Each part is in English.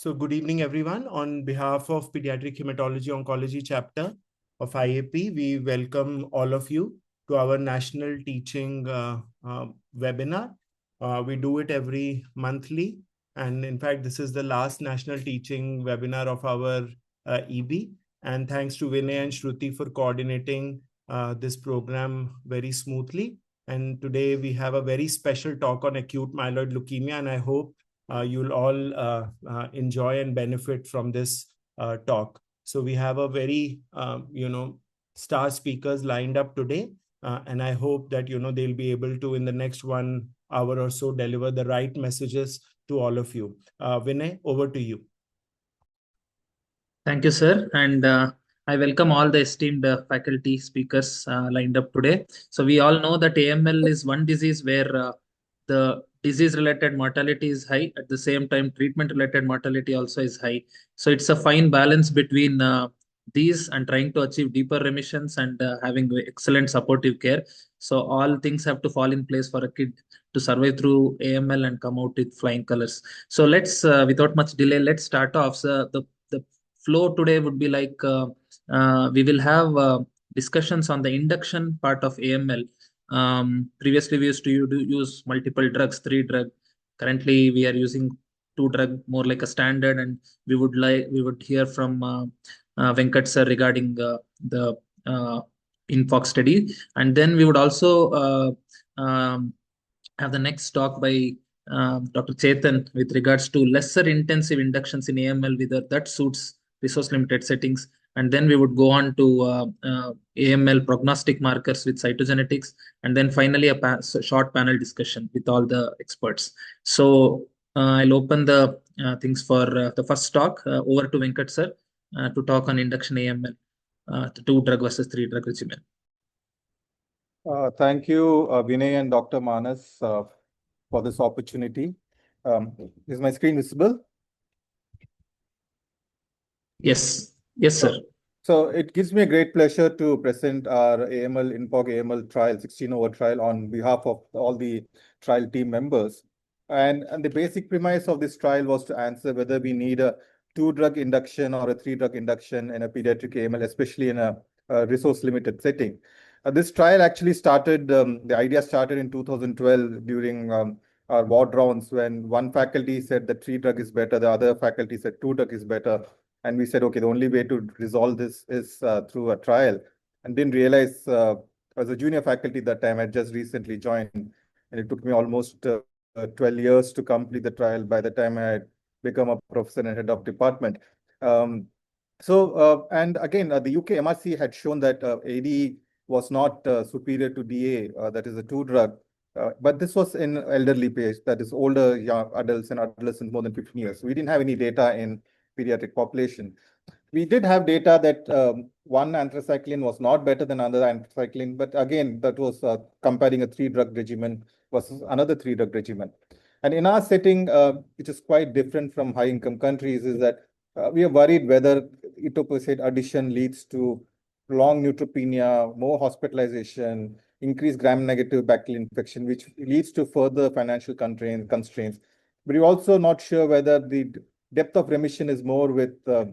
So good evening, everyone. On behalf of Pediatric Hematology Oncology Chapter of IAP, we welcome all of you to our National Teaching webinar. We do it every monthly. And in fact, this is the last National Teaching webinar of our EB. And thanks to Vinay and Shruti for coordinating this program very smoothly. And today we have a very special talk on acute myeloid leukemia, and I hope you'll all enjoy and benefit from this talk. So we have a very, star speakers lined up today. And I hope that, they'll be able to, in the next 1 hour or so, deliver the right messages to all of you. Vinay, over to you. Thank you, sir. And I welcome all the esteemed faculty speakers lined up today. So we all know that AML is one disease where the disease-related mortality is high. At the same time, treatment-related mortality also is high. So it's a fine balance between these and trying to achieve deeper remissions and having excellent supportive care. So all things have to fall in place for a kid to survive through AML and come out with flying colors. So let's, without much delay, let's start off. So the flow today would be like we will have discussions on the induction part of AML. Previously, we used to use multiple drugs, 3 drug. Currently, we are using 2 drug, more like a standard, and we would hear from Venkat sir regarding the INFOX study, and then we would also have the next talk by Dr. Chetan with regards to lesser intensive inductions in AML, whether that suits resource limited settings. And then we would go on to AML prognostic markers with cytogenetics. And then finally, a short panel discussion with all the experts. So I'll open the things for the first talk. Over to Venkat sir to talk on induction AML, the 2 drug versus 3 drug regimen. Thank you, Vinay and Dr. Manas, for this opportunity. Is my screen visible? Yes, sir. So it gives me a great pleasure to present our AML, INPOG AML trial, 16-over trial on behalf of all the trial team members. And the basic premise of this trial was to answer whether we need a 2-drug induction or a 3-drug induction in a pediatric AML, especially in a resource-limited setting. This trial actually started, the idea started in 2012 during our ward rounds when one faculty said that 3-drug is better, the other faculty said 2-drug is better. And we said, okay, the only way to resolve this is through a trial. And didn't realize, as a junior faculty that time, I just recently joined. And it took me almost 12 years to complete the trial by the time I had become a professor and head of department. And again, the UK MRC had shown that AD was not superior to DA, that is a 2-drug. But this was in elderly patients, that is older young adults and adolescents more than 15 years. So we didn't have any data in pediatric population. We did have data that one anthracycline was not better than another anthracycline, but again, that was comparing a 3-drug regimen versus another 3-drug regimen. And in our setting, which is quite different from high-income countries, is that we are worried whether etoposide addition leads to prolonged neutropenia, more hospitalization, increased gram-negative bacterial infection, which leads to further financial constraints. But we're also not sure whether the depth of remission is more with a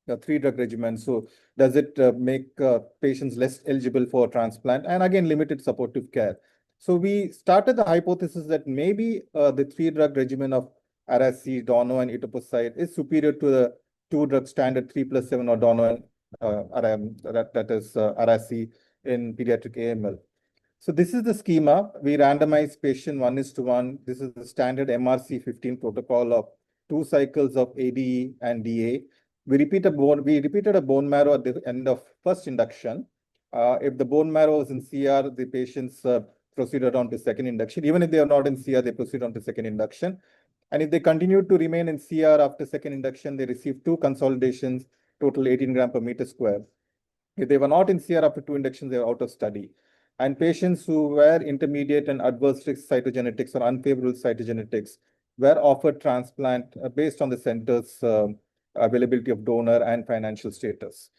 3-drug regimen. So does it make patients less eligible for transplant? And again, limited supportive care. So we started the hypothesis that maybe the 3-drug regimen of Ara-C, Dono, and etoposide is superior to the 2-drug standard 3+7 or Dono, that is Ara-C in pediatric AML. So this is the schema. We randomize patient 1:1. This is the standard MRC 15 protocol of 2 cycles of ADE and DA. We repeated a bone marrow at the end of first induction. If the bone marrow is in CR, the patients proceeded on to second induction. Even if they are not in CR, they proceed on to second induction. And if they continue to remain in CR after second induction, they receive 2 consolidations, total 18 gram per meter square. If they were not in CR after 2 inductions, they are out of study. And patients who were intermediate and adverse risk cytogenetics or unfavorable cytogenetics were offered transplant based on the center's availability of donor and financial status.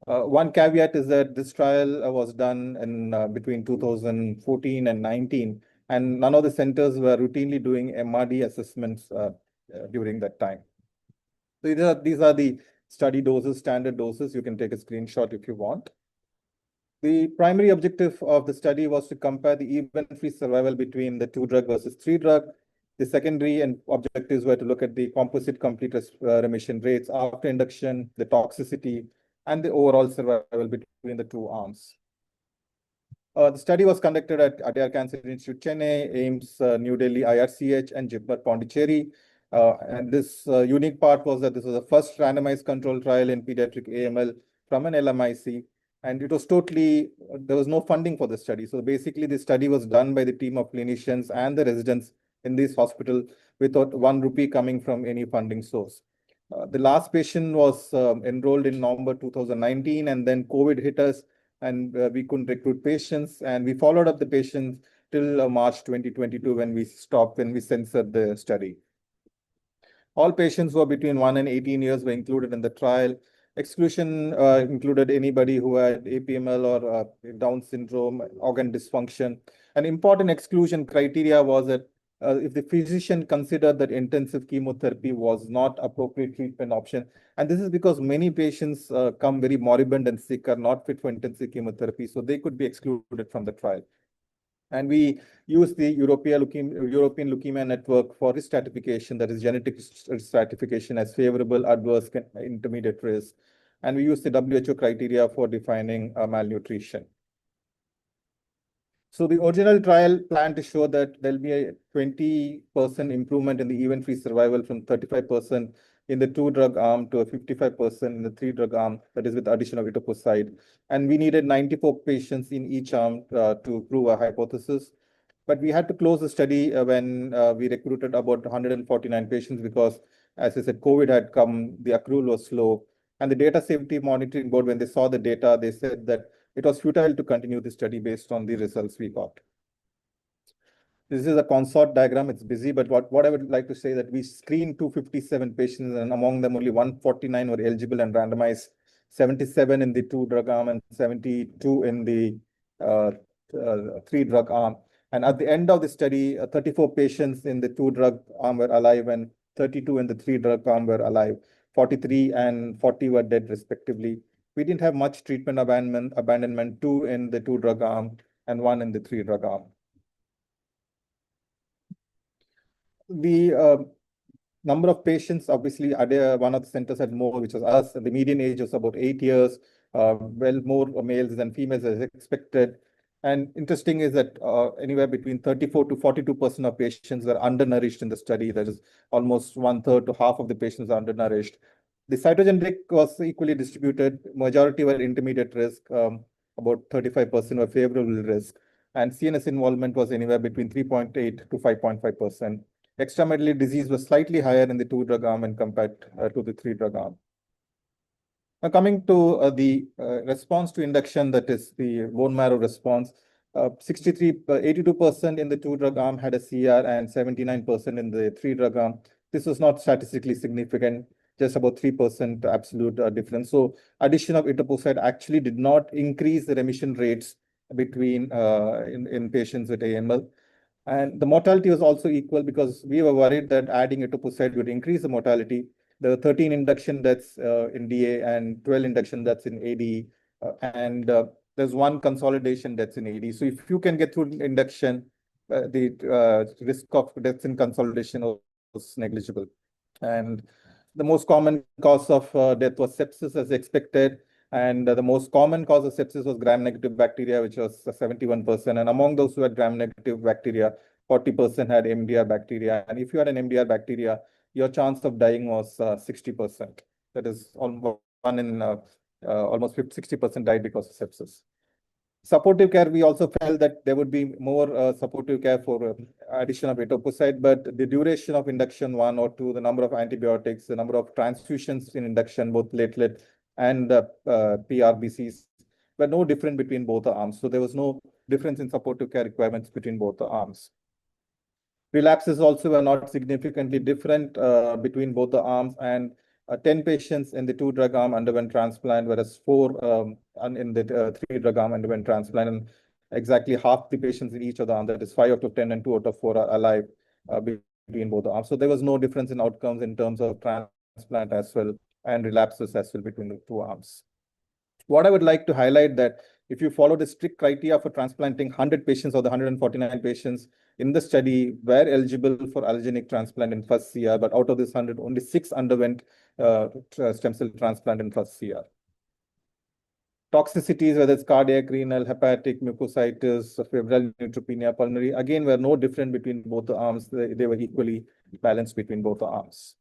One caveat is that this trial was done in between 2014 and 19, and none of the centers were routinely doing MRD assessments during that time. So these are the study doses, standard doses. You can take a screenshot if you want. The primary objective of the study was to compare the event-free survival between the 2-drug versus 3-drug. The secondary and objectives were to look at the composite complete remission rates after induction, the toxicity, and the overall survival between the two arms. The study was conducted at Adyar Cancer Institute, Chennai, AIMS, New Delhi, IRCH, and JIPMER, Pondicherry. And this unique part was that this was the first randomized control trial in pediatric AML from an LMIC. And it was totally, there was no funding for the study. So basically, the study was done by the team of clinicians and the residents in this hospital without 1 rupee coming from any funding source. The last patient was enrolled in November 2019, and then COVID hit us, and we couldn't recruit patients. And we followed up the patients till March 2022 when we censored the study. All patients who were between 1 and 18 years were included in the trial. Exclusion included anybody who had APML or Down syndrome, organ dysfunction. An important exclusion criteria was that if the physician considered that intensive chemotherapy was not appropriate treatment option. And this is because many patients come very moribund and sick, are not fit for intensive chemotherapy, so they could be excluded from the trial. And we use the European Leukemia Network for risk stratification, that is genetic stratification as favorable, adverse, intermediate risk. And we use the WHO criteria for defining malnutrition. So the original trial planned to show that there'll be a 20% improvement in the event-free survival from 35% in the 2-drug arm to a 55% in the 3-drug arm, that is with addition of etoposide. And we needed 94 patients in each arm to prove a hypothesis. But we had to close the study when we recruited about 149 patients because, as I said, COVID had come, the accrual was slow. And the Data Safety Monitoring Board, when they saw the data, they said that it was futile to continue the study based on the results we got. This is a consort diagram. It's busy, but what I would like to say that we screened 257 patients, and among them only 149 were eligible and randomized, 77 in the 2-drug arm and 72 in the 3-drug arm. And at the end of the study, 34 patients in the 2-drug arm were alive and 32 in the 3-drug arm were alive. 43 and 40 were dead respectively. We didn't have much treatment abandonment, 2 in the 2-drug arm and 1 in the 3-drug arm. The number of patients, obviously, one of the centers had more, which was us. The median age was about 8 years, well more males than females as expected. And interesting is that anywhere between 34 to 42% of patients were undernourished in the study. That is almost 1/3 to half of the patients are undernourished. The cytogen risk was equally distributed. Majority were intermediate risk, about 35% were favorable risk. And CNS involvement was anywhere between 3.8 to 5.5%. Extramedullary disease was slightly higher in the 2-drug arm and compared to the 3-drug arm. Now coming to the response to induction, that is the bone marrow response, 82% in the 2-drug arm had a CR and 79% in the 3-drug arm. This was not statistically significant, just about 3% absolute difference. So addition of etoposide actually did not increase the remission rates between in patients with AML. And the mortality was also equal because we were worried that adding etoposide would increase the mortality. There were 13 induction deaths in DA and 12 induction deaths in AD. And there's 1 consolidation deaths in AD. So if you can get through induction, the risk of deaths in consolidation was negligible. And the most common cause of death was sepsis as expected. And the most common cause of sepsis was gram-negative bacteria, which was 71%. And among those who had gram-negative bacteria, 40% had MDR bacteria. And if you had an MDR bacteria, your chance of dying was 60%. That is almost 1 in almost 60% died because of sepsis. Supportive care, we also felt that there would be more supportive care for addition of etoposide, but the duration of induction 1 or 2, the number of antibiotics, the number of transfusions in induction, both platelet and PRBCs, were no different between both the arms. So there was no difference in supportive care requirements between both the arms. Relapses also were not significantly different between both the arms, and 10 patients in the 2-drug arm underwent transplant, whereas 4 in the 3-drug arm underwent transplant. And exactly half the patients in each of the arms, that is 5 out of 10 and 2 out of 4, are alive between both the arms. So there was no difference in outcomes in terms of transplant transplant as well, and relapses as well between the two arms. What I would like to highlight that if you follow the strict criteria for transplanting 100 patients or the 149 patients in the study were eligible for allogeneic transplant in first CR, but out of this 100, only 6 underwent stem cell transplant in first CR. Toxicities, whether it's cardiac, renal, hepatic, mucositis, febrile neutropenia, pulmonary, again, were no different between both the arms. They were equally balanced between both the arms.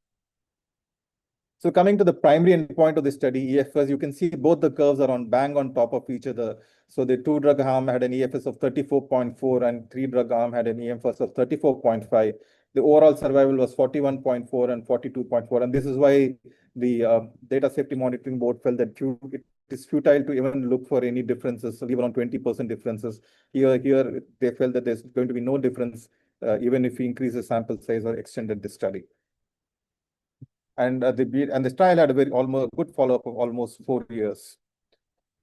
So coming to the primary endpoint of the study, EFS, you can see both the curves are bang on top of each other. So the 2-drug arm had an EFS of 34.4 and 3-drug arm had an EFS of 34.5. The overall survival was 41.4 and 42.4. And this is why the Data Safety Monitoring Board felt that it is futile to even look for any differences, so leave around 20% differences. Here they felt that there's going to be no difference, even if we increase the sample size or extended the study. And the trial had a almost good follow-up of almost 4 years.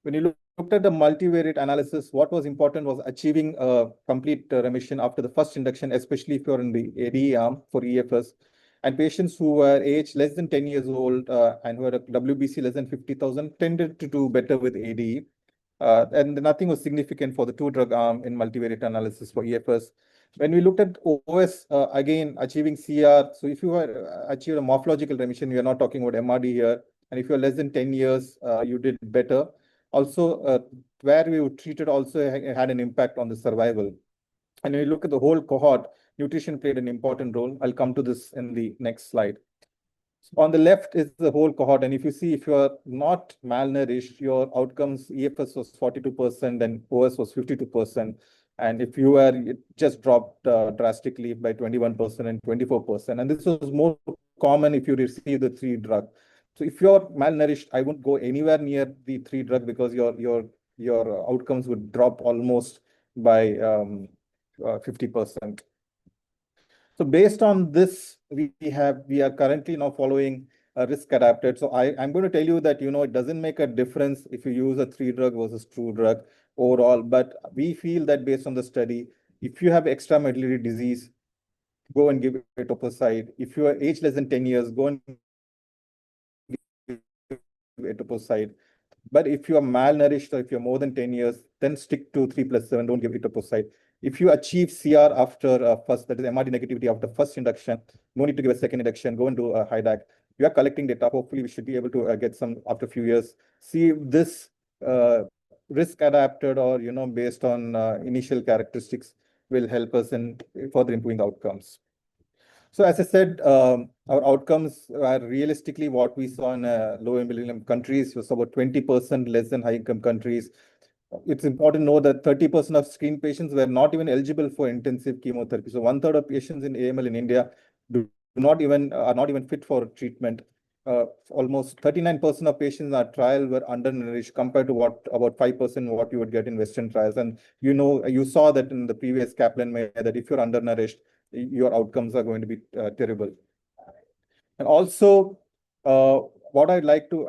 When you looked at the multivariate analysis, what was important was achieving a complete remission after the first induction, especially if you're in the AD arm for EFS. And patients who were aged less than 10 years old and who had a WBC less than 50,000 tended to do better with AD. And nothing was significant for the 2-drug arm in multivariate analysis for EFS. When we looked at OS, again, achieving CR, so if you achieved a morphological remission, we are not talking about MRD here, and if you're less than 10 years, you did better. Also, where we were treated also had an impact on the survival. And when you look at the whole cohort, nutrition played an important role. I'll come to this in the next slide. On the left is the whole cohort, and if you see, if you are not malnourished, your outcomes, EFS was 42% and OS was 52%. And if you were, it just dropped drastically by 21% and 24%. And this was more common if you receive the 3-drug. So if you're malnourished, I wouldn't go anywhere near the 3-drug because your outcomes would drop almost by 50%. So based on this, we are currently now following risk adapted. So I'm going to tell you that, it doesn't make a difference if you use a 3-drug versus 2-drug overall, but we feel that based on the study, if you have extramedullary disease, go and give etoposide. If you are aged less than 10 years, go and give etoposide. But if you are malnourished or if you're more than 10 years, then stick to 3+7, don't give etoposide. If you achieve CR after first, that is MRD negativity after first induction, no need to give a second induction, go and do a HiDAC. We are collecting data. Hopefully, we should be able to get some after a few years. See if this risk adapted or, based on initial characteristics will help us in further improving outcomes. So as I said, our outcomes are realistically what we saw in low and middle income countries, was about 20% less than high income countries. It's important to know that 30% of screened patients were not even eligible for intensive chemotherapy. So 1/3 of patients in AML in India are not even fit for treatment. Almost 39% of patients in our trial were undernourished compared to about 5% what you would get in Western trials. And you saw that in the previous Kaplan-Meier that if you're undernourished, your outcomes are going to be terrible. And also, what I'd like to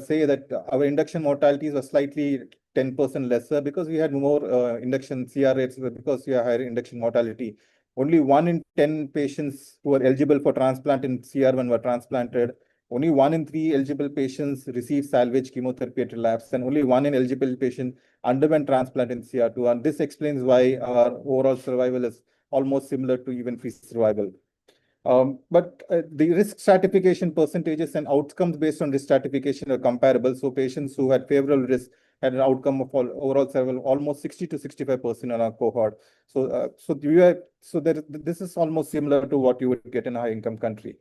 say that our induction mortalities are slightly 10% lesser because we had more induction CR rates because we have higher induction mortality. Only 1 in 10 patients who are eligible for transplant in CR1 were transplanted. Only 1 in 3 eligible patients received salvage chemotherapy at relapse, and only 1 in eligible patient underwent transplant in CR2. And this explains why our overall survival is almost similar to event-free survival. But the risk stratification percentages and outcomes based on risk stratification are comparable. So patients who had favorable risk had an outcome of overall survival almost 60 to 65% in our cohort. So, this is almost similar to what you would get in a high-income country.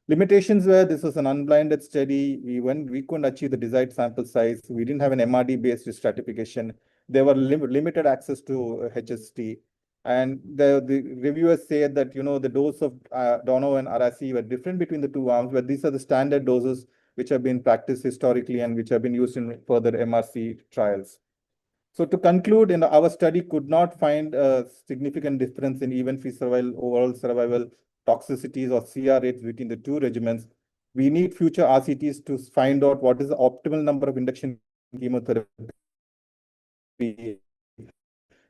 Limitations were this was an unblinded study. We couldn't achieve the desired sample size. We didn't have an MRD-based risk stratification. There were limited access to HST. And the reviewers said that, the dose of Dono and Arasi were different between the two arms, but these are the standard doses which have been practiced historically and which have been used in further MRC trials. So to conclude, our study could not find a significant difference in event-free survival, overall survival, toxicities, or CR rates between the two regimens. We need future RCTs to find out what is the optimal number of induction chemotherapy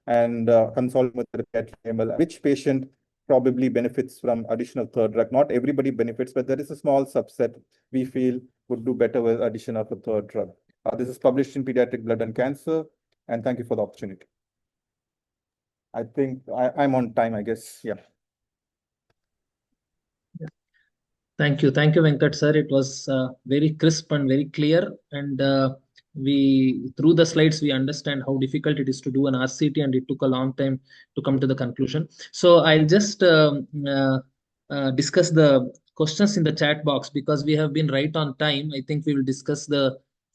and consolidate chemotherapy at AML, which patient probably benefits from additional third drug. Not everybody benefits, but there is a small subset we feel would do better with addition of a third drug. This is published in Pediatric Blood and Cancer, and thank you for the opportunity. I think I'm on time, I guess. Yeah. Thank you, Venkat sir. It was very crisp and very clear, and we through the slides we understand how difficult it is to do an RCT, and it took a long time to come to the conclusion. So I'll just discuss the questions in the chat box because we have been right on time. I think we will discuss the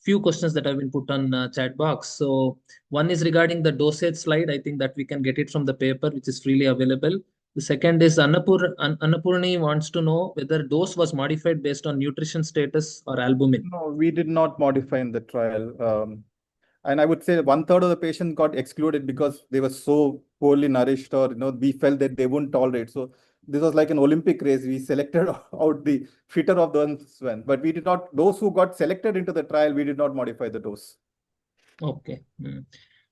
few questions that have been put on chat box. So one is regarding the dosage slide. I think that we can get it from the paper, which is freely available. The second is Annapurni wants to know whether dose was modified based on nutrition status or albumin. No, we did not modify in the trial. And I would say 1/3 of the patients got excluded because they were so poorly nourished, or we felt that they wouldn't tolerate. So this was like an Olympic race. We selected out the fitter of those ones, but we did not. Those who got selected into the trial, we did not modify the dose. Okay.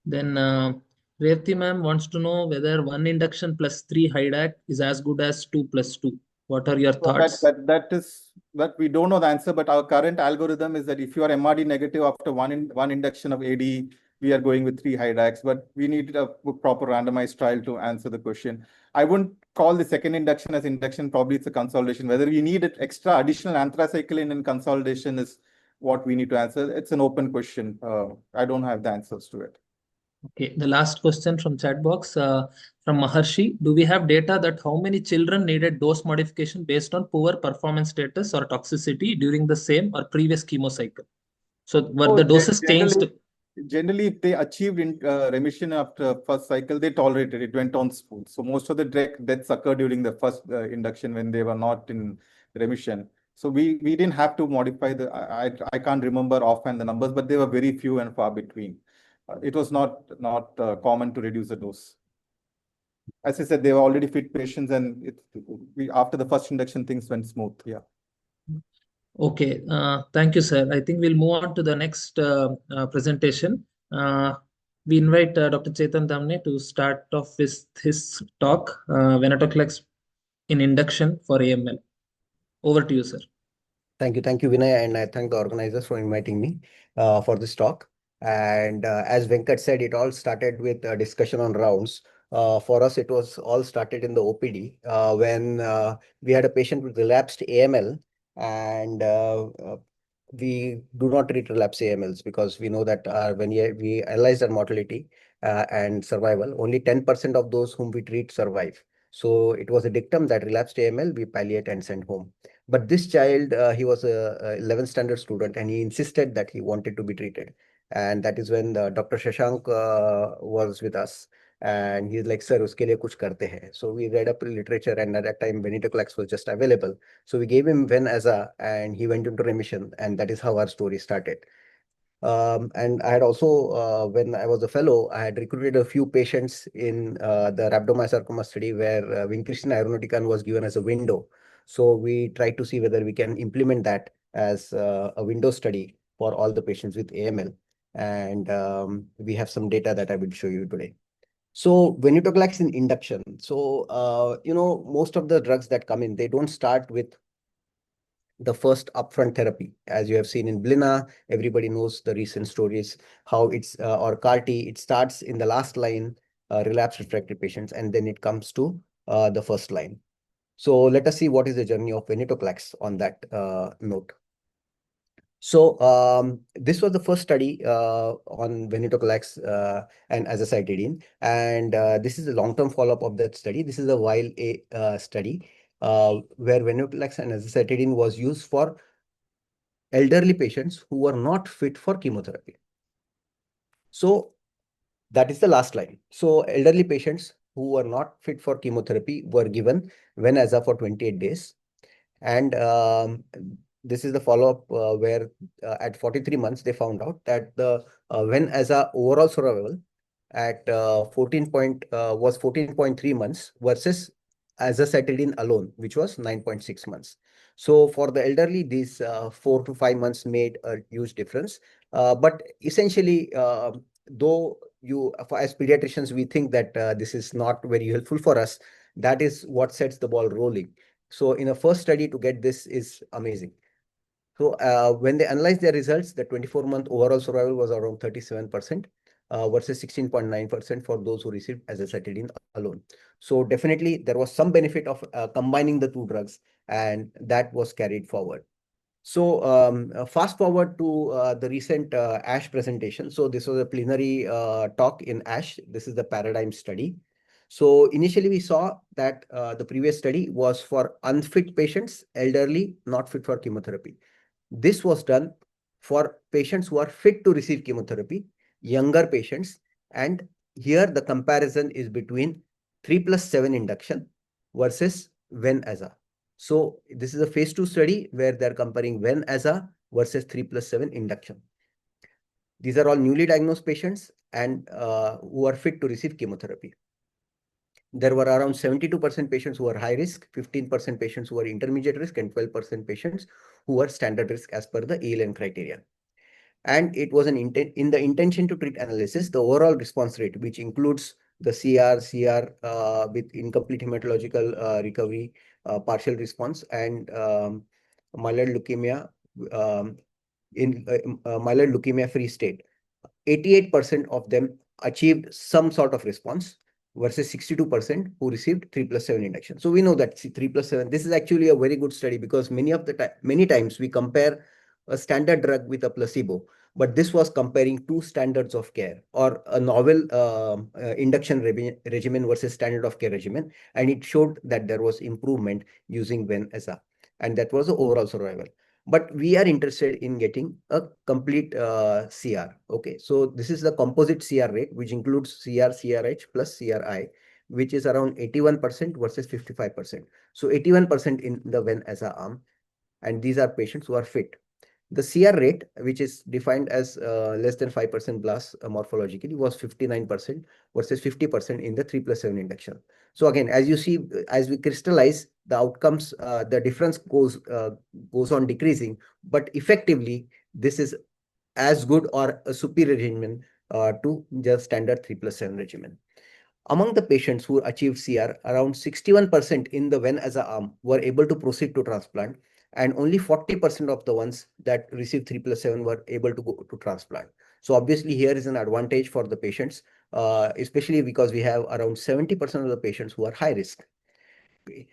Then Revati ma'am wants to know whether 1 induction plus 3 HIDAC is as good as 2 plus 2. What are your thoughts? That we don't know the answer, but our current algorithm is that if you are MRD negative after one induction of AD, we are going with 3 HIDACs, but we need a proper randomized trial to answer the question. I wouldn't call the second induction as induction, probably it's a consolidation. Whether we need extra additional anthracycline in consolidation is what we need to answer. It's an open question. I don't have the answers to it. Okay, the last question from chat box from Maharshi. Do we have data that how many children needed dose modification based on poor performance status or toxicity during the same or previous chemo cycle? So were the doses changed? Generally, if they achieved remission after first cycle, they tolerated it, went on smooth. So most of the deaths occurred during the first induction when they were not in remission. So we didn't have to modify I can't remember offhand the numbers, but they were very few and far between. It was not common to reduce the dose. As I said, they were already fit patients, and after the first induction, things went smooth. Yeah. Okay, thank you, sir. I think we'll move on to the next presentation. We invite Dr. Chetan Damne to start off with his talk, venetoclax in induction for AML. Over to you, sir. Thank you, Vinay, and I thank the organizers for inviting me for this talk. And as Venkat said, it all started with a discussion on rounds. For us, it was all started in the OPD when we had a patient with relapsed AML, and we do not treat relapsed AMLs because we know that when we analyze their mortality and survival, only 10% of those whom we treat survive. So it was a dictum that relapsed AML, we palliate and send home. But this child, he was a 11th standard student, and he insisted that he wanted to be treated. And that is when Dr. Shashank was with us. And he's like, sir, uske liye kuch karte hai. So we read up literature, and at that time, venetoclax was just available. So we gave him Ven-Aza, and he went into remission. And that is how our story started. And I had also, when I was a fellow, I had recruited a few patients in the rhabdomyosarcoma study where vincristine irinotecan was given as a window. So we tried to see whether we can implement that as a window study for all the patients with AML. And we have some data that I will show you today. So venetoclax in induction. So, most of the drugs that come in, they don't start with the first upfront therapy. As you have seen in Blina, everybody knows the recent stories, how it's, or CAR-T, it starts in the last line, relapsed refractory patients, and then it comes to the first line. So let us see what is the journey of venetoclax on that note. So this was the first study on venetoclax and azacitidine, and this is a long-term follow-up of that study. This is a while A study where venetoclax and azacitidine was used for elderly patients who were not fit for chemotherapy. So that is the last line. So elderly patients who were not fit for chemotherapy were given Ven-Aza for 28 days. And this is the follow-up where at 43 months, they found out that the Ven-Aza overall survival at 14.3 months versus azacitidine alone, which was 9.6 months. So for the elderly, these 4 to 5 months made a huge difference. But essentially, though as pediatricians, we think that this is not very helpful for us, that is what sets the ball rolling. So in a first study to get this is amazing. So when they analyzed their results, the 24-month overall survival was around 37% versus 16.9% for those who received azacitidine alone. So definitely there was some benefit of combining the two drugs, and that was carried forward. So fast forward to the recent ASH presentation. So this was a plenary talk in ASH. This is the paradigm study. So initially we saw that the previous study was for unfit patients, elderly, not fit for chemotherapy. This was done for patients who are fit to receive chemotherapy, younger patients, and here the comparison is between 3+7 induction versus Ven-Aza. So this is a phase 2 study where they're comparing Ven-Aza versus 3+7 induction. These are all newly diagnosed patients and who are fit to receive chemotherapy. There were around 72% patients who were high risk, 15% patients who were intermediate risk, and 12% patients who were standard risk as per the ELN criteria. And it was in the intention to treat analysis, the overall response rate, which includes the CR with incomplete hematological recovery, partial response, and myeloid leukemia in myeloid leukemia free state. 88% of them achieved some sort of response versus 62% who received 3+7 induction. So we know that 3+7, this is actually a very good study because many times we compare a standard drug with a placebo, but this was comparing two standards of care or a novel induction regimen versus standard of care regimen, and it showed that there was improvement using Ven-Aza, and that was the overall survival. But we are interested in getting a complete CR. Okay, so this is the composite CR rate, which includes CR, CRH plus CRI, which is around 81% versus 55%. So 81% in the Ven-Aza arm, and these are patients who are fit. The CR rate, which is defined as less than 5% blast morphologically, was 59% versus 50% in the 3+7 induction. So again, as you see, as we crystallize the outcomes, the difference goes on decreasing, but effectively, this is as good or a superior regimen to the standard 3+7 regimen. Among the patients who achieved CR, around 61% in the Ven-Aza arm were able to proceed to transplant, and only 40% of the ones that received 3+7 were able to go to transplant. So obviously here is an advantage for the patients, especially because we have around 70% of the patients who are high risk. Okay.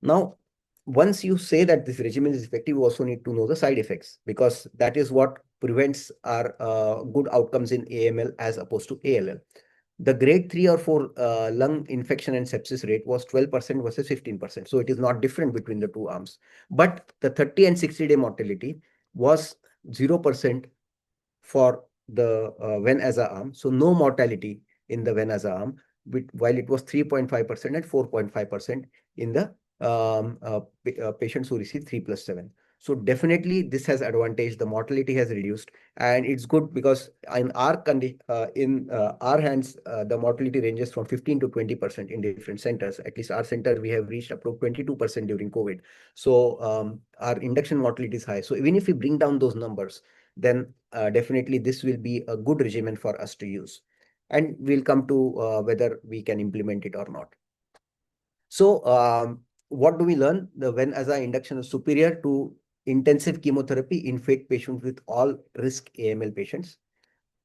Now, once you say that this regimen is effective, you also need to know the side effects, because that is what prevents our good outcomes in AML as opposed to ALL. The grade 3 or 4 lung infection and sepsis rate was 12% versus 15%. So it is not different between the two arms. But the 30 and 60-day mortality was 0% for the Ven-Aza arm. So no mortality in the Ven-Aza arm, while it was 3.5% and 4.5% in the patients who received 3+7. So definitely this has advantage. The mortality has reduced, and it's good because in our our hands, the mortality ranges from 15 to 20% in different centers. At least our center, we have reached up to 22% during COVID. So our induction mortality is high. So even if we bring down those numbers, then definitely this will be a good regimen for us to use. And we'll come to whether we can implement it or not. So what do we learn? The Ven-Aza induction is superior to intensive chemotherapy in fit patients with all risk AML patients.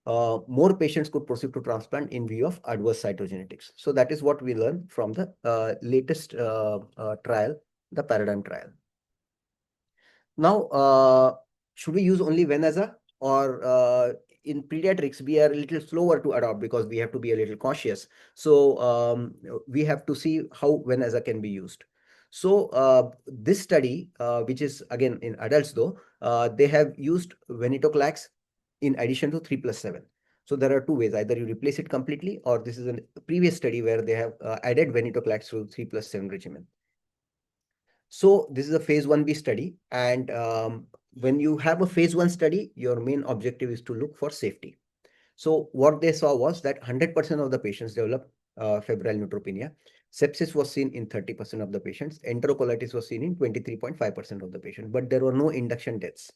More patients could proceed to transplant in view of adverse cytogenetics. So that is what we learned from the latest trial, the paradigm trial. Now, should we use only Ven-Aza, or in pediatrics, we are a little slower to adopt because we have to be a little cautious. So we have to see how Ven-Aza can be used. So this study, which is again in adults though, they have used venetoclax in addition to 3+7. So there are two ways: either you replace it completely, or this is a previous study where they have added venetoclax to 3+7 regimen. So this is a phase 1b study, and when you have a phase 1 study, your main objective is to look for safety. So what they saw was that 100% of the patients developed febrile neutropenia. Sepsis was seen in 30% of the patients. Enterocolitis was seen in 23.5% of the patients, but there were no induction deaths.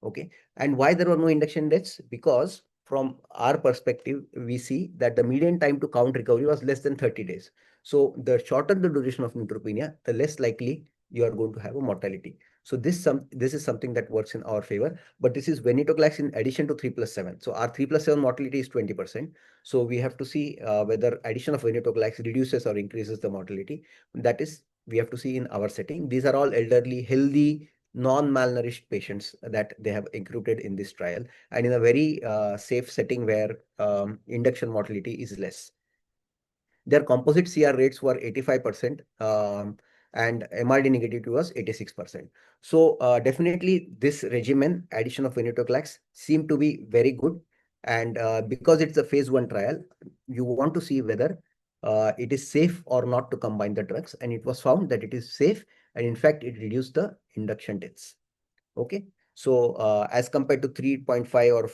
Okay, and why there were no induction deaths? Because from our perspective, we see that the median time to count recovery was less than 30 days. So the shorter the duration of neutropenia, the less likely you are going to have a mortality. So this is something that works in our favor, but this is venetoclax in addition to 3+7. So our 3+7 mortality is 20%. So we have to see whether addition of venetoclax reduces or increases the mortality. That is, we have to see in our setting. These are all elderly, healthy, non-malnourished patients that they have included in this trial, and in a very safe setting where induction mortality is less. Their composite CR rates were 85%, and MRD negativity was 86%. So definitely this regimen, addition of venetoclax, seemed to be very good. And because it's a phase 1 trial, you want to see whether it is safe or not to combine the drugs. And it was found that it is safe. And in fact, it reduced the induction deaths. Okay. So as compared to 3.5 or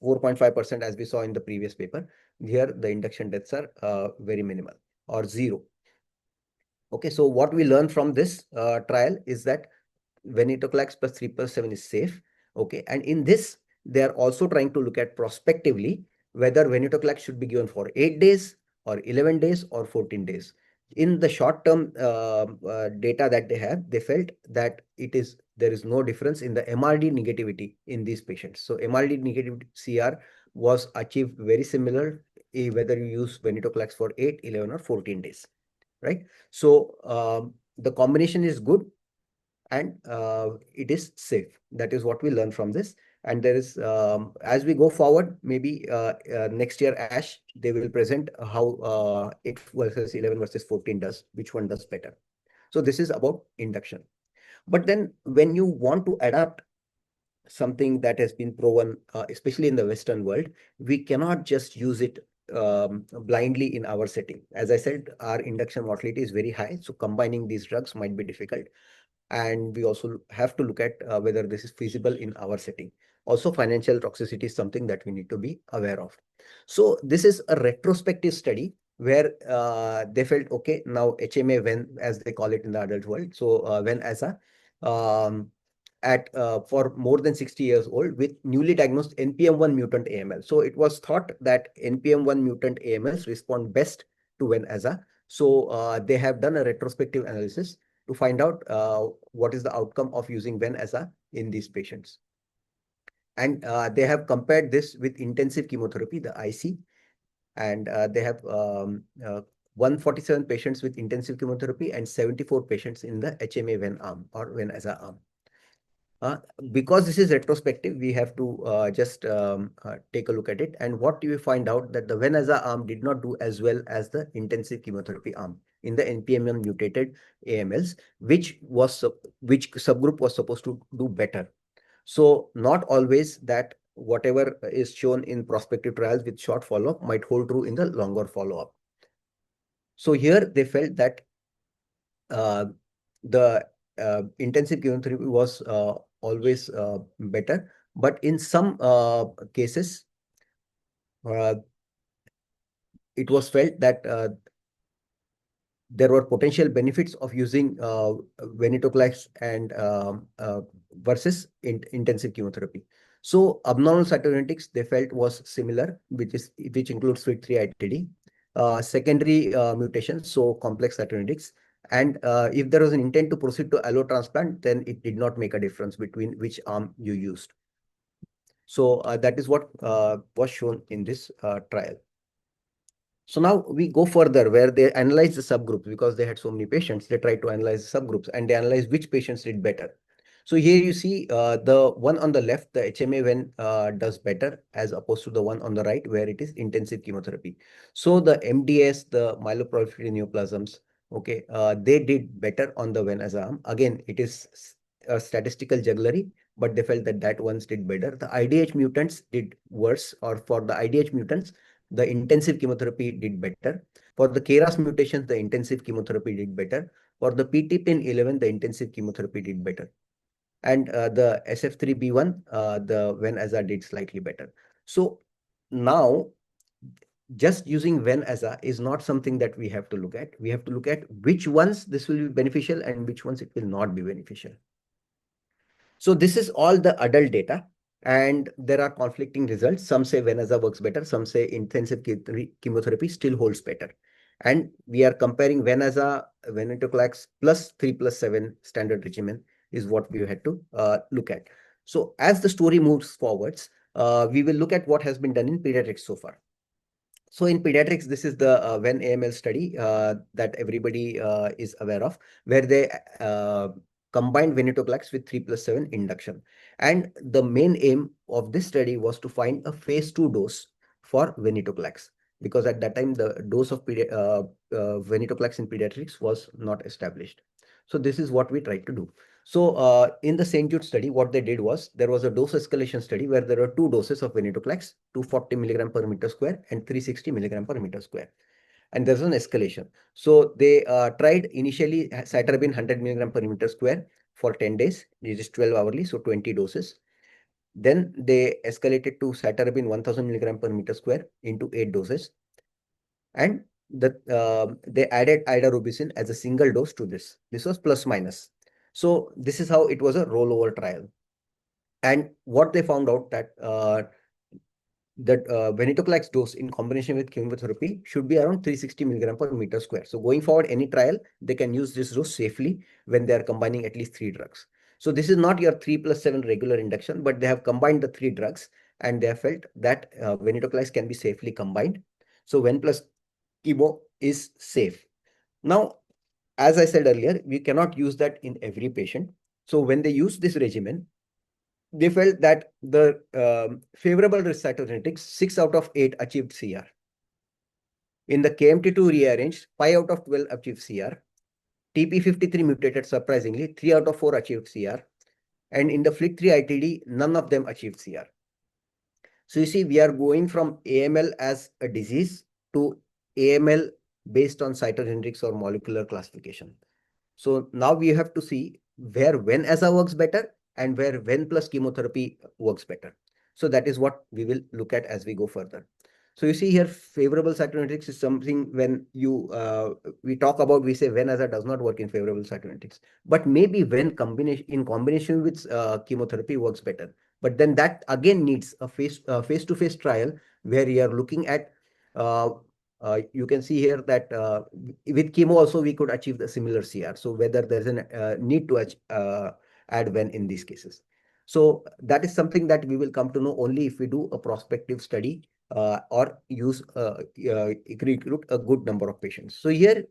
4.5% as we saw in the previous paper, here the induction deaths are very minimal or zero. Okay, so what we learned from this trial is that venetoclax plus 3+7 is safe. Okay, and in this, they are also trying to look at prospectively whether venetoclax should be given for 8 days or 11 days or 14 days. In the short-term data that they have, they felt that there is no difference in the MRD negativity in these patients. So MRD negative CR was achieved very similar whether you use venetoclax for 8, 11 or 14 days, right? So the combination is good, and it is safe. That is what we learn from this. And there is, as we go forward, maybe next year ASH, they will present how 8 versus 11 versus 14 does, which one does better. So this is about induction. But then when you want to adapt something that has been proven, especially in the Western world, we cannot just use it blindly in our setting. As I said, our induction mortality is very high, so combining these drugs might be difficult. And we also have to look at whether this is feasible in our setting. Also, financial toxicity is something that we need to be aware of. So this is a retrospective study where they felt, okay, now HMA when, as they call it in the adult world. So when as a for more than 60 years old with newly diagnosed NPM1 mutant AML. So it was thought that NPM1 mutant AMLs respond best to Ven-Aza. So they have done a retrospective analysis to find out what is the outcome of using Ven-Aza in these patients. And they have compared this with intensive chemotherapy, the IC, and they have 147 patients with intensive chemotherapy and 74 patients in the HMA Ven arm or Ven-Aza arm. Because this is retrospective, we have to just take a look at it. And what you find out that the Ven-Aza arm did not do as well as the intensive chemotherapy arm in the NPM1 mutated AMLs, which subgroup was supposed to do better. So not always that whatever is shown in prospective trials with short follow-up might hold true in the longer follow-up. So here they felt that the intensive chemotherapy was always better, but in some cases, it was felt that there were potential benefits of using venetoclax and versus intensive chemotherapy. So abnormal cytogenetics they felt was similar, which includes FLT3 ITD, secondary mutations, so complex cytogenetics. And if there was an intent to proceed to allotransplant, then it did not make a difference between which arm you used. So that is what was shown in this trial. So now we go further where they analyze the subgroups because they had so many patients. They tried to analyze the subgroups and they analyze which patients did better. So here you see the one on the left, the HMA Ven does better as opposed to the one on the right where it is intensive chemotherapy. So the MDS, the myeloproliferative neoplasms, okay, they did better on the Ven-Aza arm. Again, it is a statistical jugglery, but they felt that that ones did better. The IDH mutants did worse, or for the IDH mutants, the intensive chemotherapy did better. For the KRAS mutations, the intensive chemotherapy did better. For the PTPN11, the intensive chemotherapy did better. And the SF3B1, the Ven-Aza did slightly better. So now, just using Ven-Aza is not something that we have to look at. We have to look at which ones this will be beneficial and which ones it will not be beneficial. So this is all the adult data. And there are conflicting results. Some say Ven-Aza works better. Some say intensive chemotherapy still holds better. And we are comparing Venaza, venetoclax plus 3+7 standard regimen is what we had to look at. So as the story moves forwards, we will look at what has been done in pediatrics so far. So in pediatrics, this is the Ven AML study that everybody is aware of, where they combined venetoclax with 3+7 induction. And the main aim of this study was to find a phase 2 dose for venetoclax, because at that time the dose of venetoclax in pediatrics was not established. So this is what we tried to do. So in the St. Jude study, what they did was there was a dose escalation study where there are two doses of venetoclax, 240 milligram per meter square and 360 milligram per meter square. And there's an escalation. So they tried initially cytarabine 100 milligram per meter square for 10 days. It is 12 hourly, so 20 doses. Then they escalated to cytarabine 1000 milligram per meter square into 8 doses. And they added idarubicin as a single dose to this. This was plus minus. So this is how it was a rollover trial. And what they found out that venetoclax dose in combination with chemotherapy should be around 360 milligram per meter square. So going forward, any trial, they can use this dose safely when they are combining at least 3 drugs. So this is not your 3+7 regular induction, but they have combined the 3 drugs and they have felt that venetoclax can be safely combined. So Ven plus chemo is safe. Now, as I said earlier, we cannot use that in every patient. So when they use this regimen, they felt that the favorable risk cytogenetics, 6 out of 8 achieved CR. In the KMT2 rearranged, 5 out of 12 achieved CR. TP53 mutated, surprisingly, 3 out of 4 achieved CR. And in the FLT3 ITD, none of them achieved CR. So you see, we are going from AML as a disease to AML based on cytogenetics or molecular classification. So now we have to see where Ven-Aza works better and where Ven plus chemotherapy works better. So that is what we will look at as we go further. So you see here, favorable cytogenetics is something when we talk about, we say Ven-Aza does not work in favorable cytogenetics, but maybe when in combination with chemotherapy works better. But then that again needs a face-to-face trial where you are looking at you can see here that with chemo also we could achieve the similar CR. So whether there's a need to add Ven in these cases. So that is something that we will come to know only if we do a prospective study or recruit a good number of patients. So here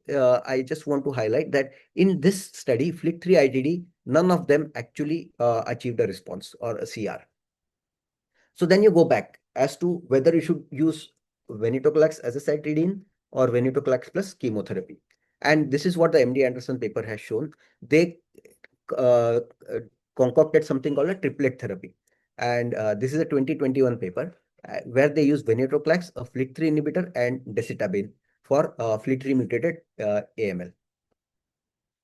I just want to highlight that in this study, FLT3 ITD, none of them actually achieved a response or a CR. So then you go back as to whether you should use venetoclax as a cytidine or venetoclax plus chemotherapy. And this is what the MD Anderson paper has shown. They concocted something called a triplet therapy. And this is a 2021 paper where they use venetoclax, a FLT3 inhibitor, and decitabine for FLT3 mutated AML.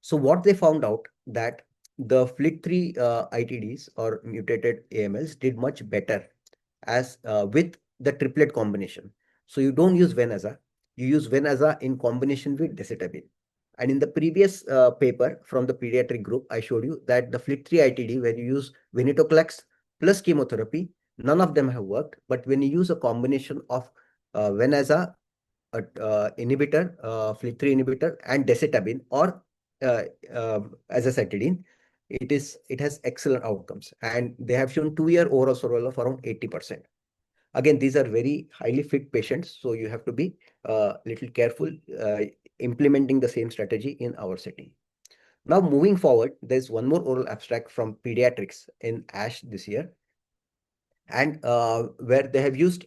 So what they found out that the FLT3 ITDs or mutated AMLs did much better as with the triplet combination. So you don't use Ven-Aza, you use Ven-Aza in combination with decitabine. And in the previous paper from the pediatric group, I showed you that the FLT3 ITD, where you use venetoclax plus chemotherapy, none of them have worked. But when you use a combination of Ven-Aza inhibitor, FLT3 inhibitor, and decitabine or azacitidine, it has excellent outcomes, and they have shown 2-year overall survival of around 80%. Again, these are very highly fit patients, so you have to be little careful implementing the same strategy in our setting. Now, moving forward, there's one more oral abstract from pediatrics in ASH this year, and where they have used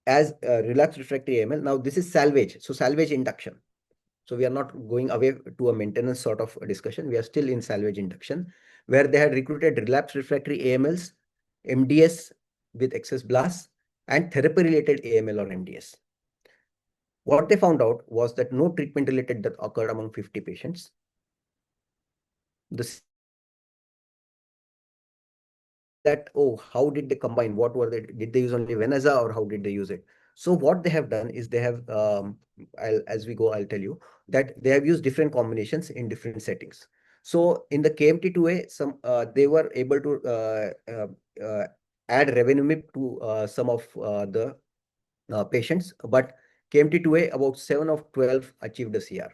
as relapsed refractory AML. Now, this is salvage, so salvage induction. So we are not going away to a maintenance sort of discussion. We are still in salvage induction, where they had recruited relapsed refractory AMLs, MDS with excess blasts, and therapy-related AML or MDS. What they found out was that no treatment-related death occurred among 50 patients. That, oh, how did they combine? What were they? Did they use only Ven-Aza or how did they use it? So what they have done is they have, as we go, I'll tell you that they have used different combinations in different settings. So in the KMT2A, they were able to add revenumib to some of the patients, but KMT2A, about 7 of 12 achieved a CR.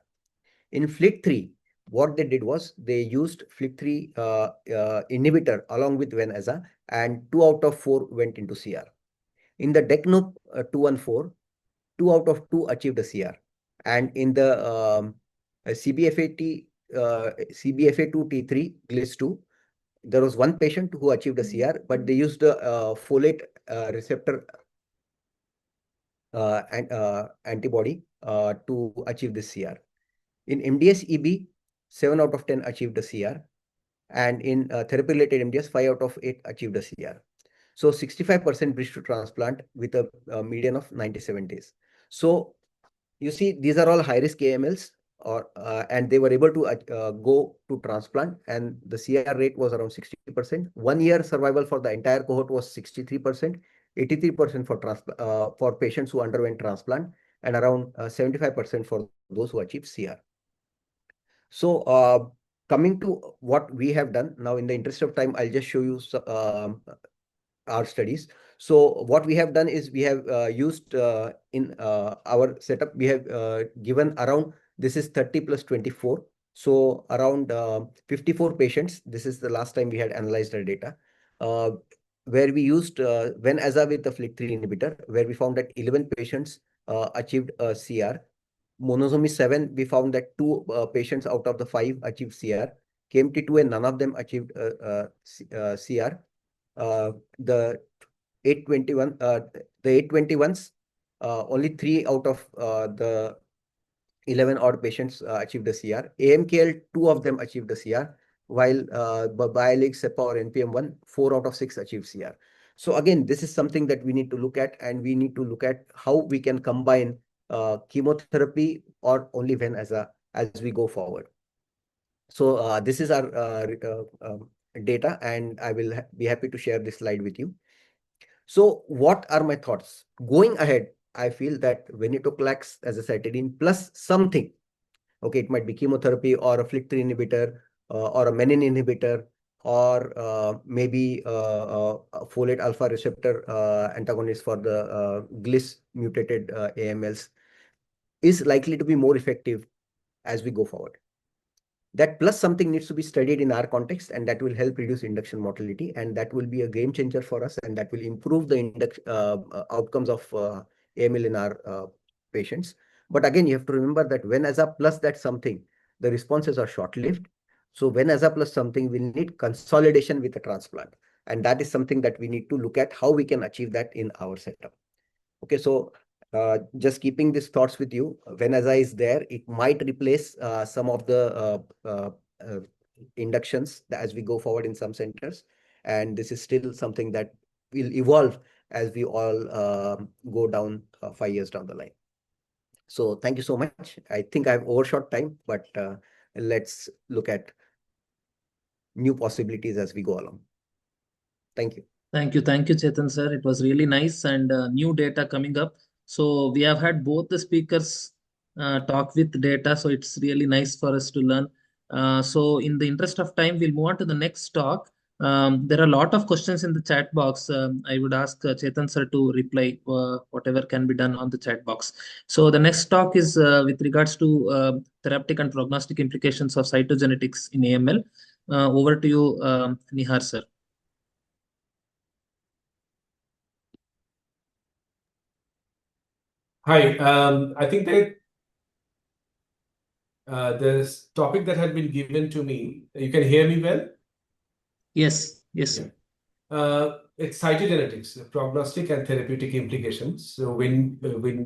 In FLT3, what they did was they used FLT3 inhibitor along with Venaza, and 2 out of 4 went into CR. In the DECNO 214, 2 out of 2 achieved a CR. And in the CBFA2T3 GLIS2, there was one patient who achieved a CR, but they used a folate receptor antibody to achieve this CR. In MDS-EB, 7 out of 10 achieved a CR. And in therapy-related MDS, 5 out of 8 achieved a CR. So 65% bridge to transplant with a median of 97 days. So you see, these are all high-risk AMLs, and they were able to go to transplant, and the CR rate was around 60%. 1 year survival for the entire cohort was 63%, 83% for patients who underwent transplant, and around 75% for those who achieved CR. So coming to what we have done now, in the interest of time, I'll just show you our studies. So what we have done is we have used in our setup, we have given around, this is 30 plus 24. So around 54 patients. This is the last time we had analyzed our data, where we used Venaza with the FLT3 inhibitor, where we found that 11 patients achieved a CR. Monosomy 7, we found that 2 patients out of the 5 achieved CR. KMT2 and none of them achieved CR. The 821s, only 3 out of the 11 odd patients achieved a CR. AMKL, 2 of them achieved a CR, while BioLig, SEPA or NPM1, 4 out of 6 achieved CR. So again, this is something that we need to look at, and we need to look at how we can combine chemotherapy or only Venaza as we go forward. So this is our data, and I will be happy to share this slide with you. So what are my thoughts? Going ahead, I feel that venetoclax as a cytidine plus something, okay, it might be chemotherapy or a FLT3 inhibitor or a menin inhibitor, or maybe a folate alpha receptor antagonist for the GLIS mutated AMLs, is likely to be more effective as we go forward. That plus something needs to be studied in our context, and that will help reduce induction mortality, and that will be a game changer for us, and that will improve the outcomes of AML in our patients. But again, you have to remember that Venaza plus that something, the responses are short-lived. So Venaza plus something will need consolidation with a transplant, and that is something that we need to look at how we can achieve that in our setup. Okay, so just keeping these thoughts with you, Venaza is there. It might replace some of the inductions as we go forward in some centers. And this is still something that will evolve as we all go down 5 years down the line. So thank you so much. I think I've overshot time, but let's look at new possibilities as we go along. Thank you. Thank you, Chetan sir. It was really nice, and new data coming up. So we have had both the speakers talk with data, so it's really nice for us to learn. So in the interest of time, we'll move on to the next talk. There are a lot of questions in the chat box. I would ask Chetan sir to reply whatever can be done on the chat box. So the next talk is with regards to therapeutic and prognostic implications of cytogenetics in AML. Over to you, Nihar sir. Hi, I think that this topic that had been given to me, you can hear me well? Yes, yes. Yeah. It's cytogenetics, prognostic and therapeutic implications. So when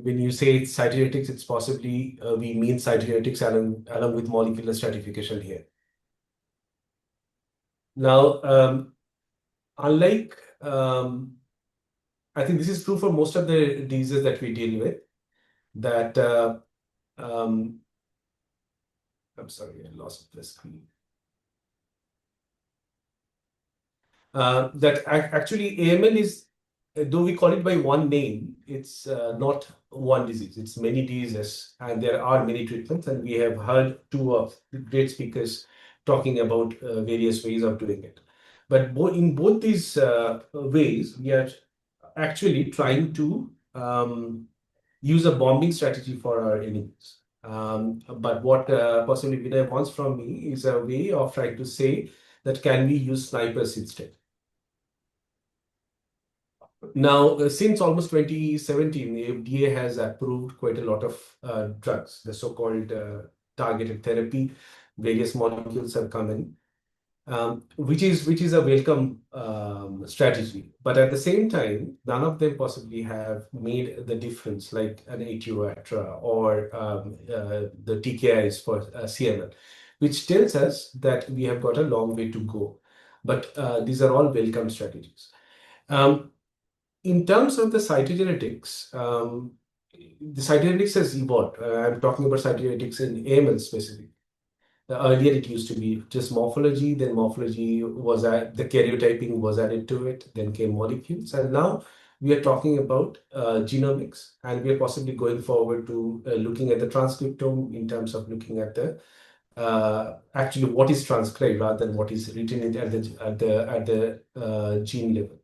you say it's cytogenetics, it's possibly we mean cytogenetics along with molecular stratification here. Now, unlike I think this is true for most of the diseases that we deal with, that I'm sorry, I lost the screen. That actually AML is, though we call it by one name, it's not one disease. It's many diseases, and there are many treatments. And we have heard 2 of the great speakers talking about various ways of doing it. But in both these ways, we are actually trying to use a bombing strategy for our enemies. But what possibly Vinay wants from me is a way of trying to say that can we use snipers instead? Now, since almost 2017, the FDA has approved quite a lot of drugs, the so-called targeted therapy. Various molecules have come in, which is a welcome strategy. But at the same time, none of them possibly have made the difference, like an ATO-ATRA or the TKIs for CML, which tells us that we have got a long way to go. But these are all welcome strategies. In terms of the cytogenetics, the cytogenetics has evolved. I'm talking about cytogenetics in AML specifically. Earlier, it used to be just morphology. Then morphology was the karyotyping was added to it. Then came molecules, and now we are talking about genomics, and we are possibly going forward to looking at the transcriptome in terms of looking at the actually what is transcribed rather than what is written at the gene level.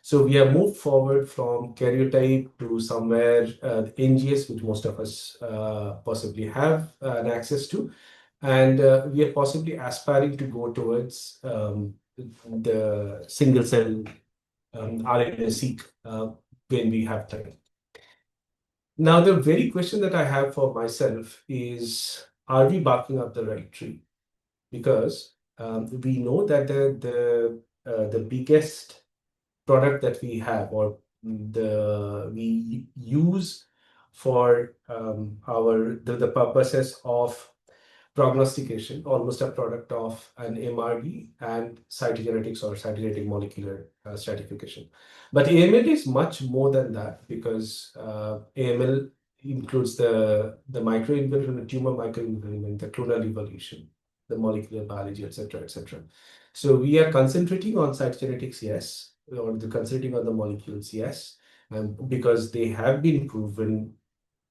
So we have moved forward from karyotype to somewhere NGS, which most of us possibly have an access to. And we are possibly aspiring to go towards the single cell RNA-seq when we have time. Now, the very question that I have for myself is, are we barking up the right tree? Because we know that the biggest product that we have or we use for the purposes of prognostication, almost a product of an MRD and cytogenetics or cytogenetic molecular stratification. But AML is much more than that, because AML includes the microenvironment, the tumor microenvironment, the clonal evolution, the molecular biology, etc., etc. So we are concentrating on cytogenetics, yes, or concentrating on the molecules, yes, because they have been proven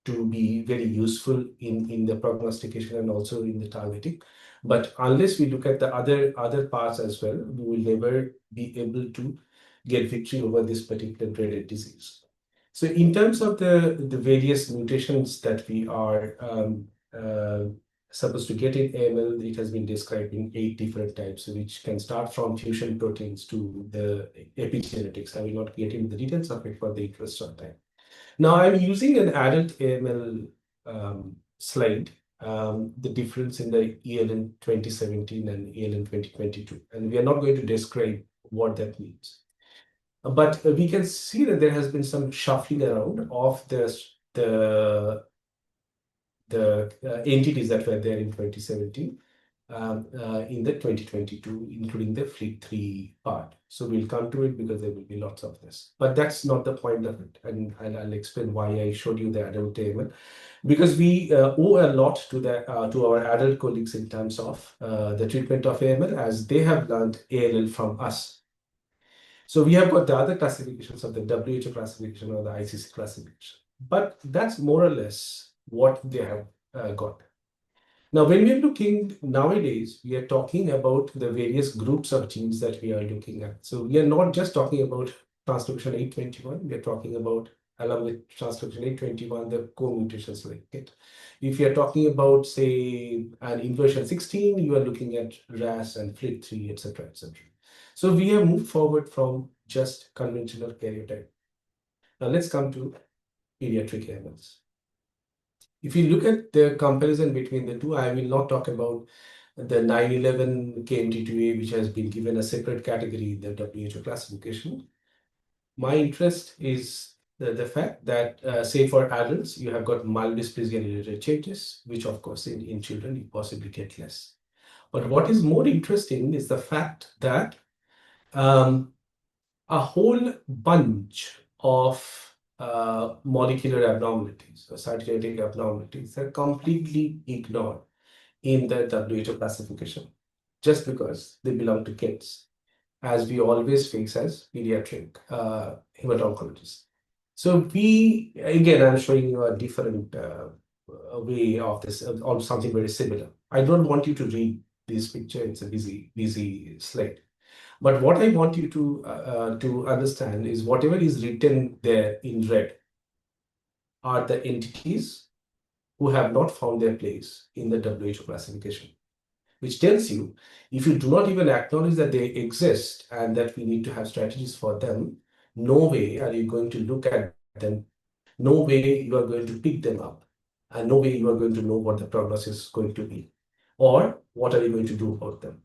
to be very useful in the prognostication and also in the targeting. But unless we look at the other parts as well, we will never be able to get victory over this particular dreaded disease. So in terms of the various mutations that we are supposed to get in AML, it has been described in 8 different types, which can start from fusion proteins to the epigenetics. I will not get into the details of it for the interest of time. Now I'm using an adult AML slide, the difference in the ELN 2017 and ELN 2022. And we are not going to describe what that means. But we can see that there has been some shuffling around of the entities that were there in 2017 in the 2022, including the FLT3 part. So we'll come to it because there will be lots of this. But that's not the point of it. And I'll explain why I showed you the adult AML. Because we owe a lot to our adult colleagues in terms of the treatment of AML, as they have learned ALL from us. So we have got the other classifications of the WHO classification or the ICC classification. But that's more or less what they have got. Now, when we are looking nowadays, we are talking about the various groups of genes that we are looking at. So we are not just talking about transcription 821, we are talking about, along with transcription 821, the co-mutations like it. If you are talking about, say, an inversion 16, you are looking at RAS and FLT3, etc., etc. So we have moved forward from just conventional karyotype. Now let's come to pediatric AMLs. If you look at the comparison between the two, I will not talk about the 911 KMT2A, which has been given a separate category in the WHO classification. My interest is the fact that, say, for adults, you have got mild dysplasia-related changes, which, of course, in children, you possibly get less. But what is more interesting is the fact that a whole bunch of molecular abnormalities or cytogenetic abnormalities are completely ignored in the WHO classification just because they belong to kids, as we always face as pediatric hemato-oncologists. So we, again, I'm showing you a different way of this, or something very similar. I don't want you to read this picture. It's a busy slide. But what I want you to understand is whatever is written there in red, are the entities who have not found their place in the WHO classification, which tells you if you do not even acknowledge that they exist and that we need to have strategies for them, no way are you going to look at them, no way you are going to pick them up, and no way you are going to know what the prognosis is going to be, or what are you going to do about them.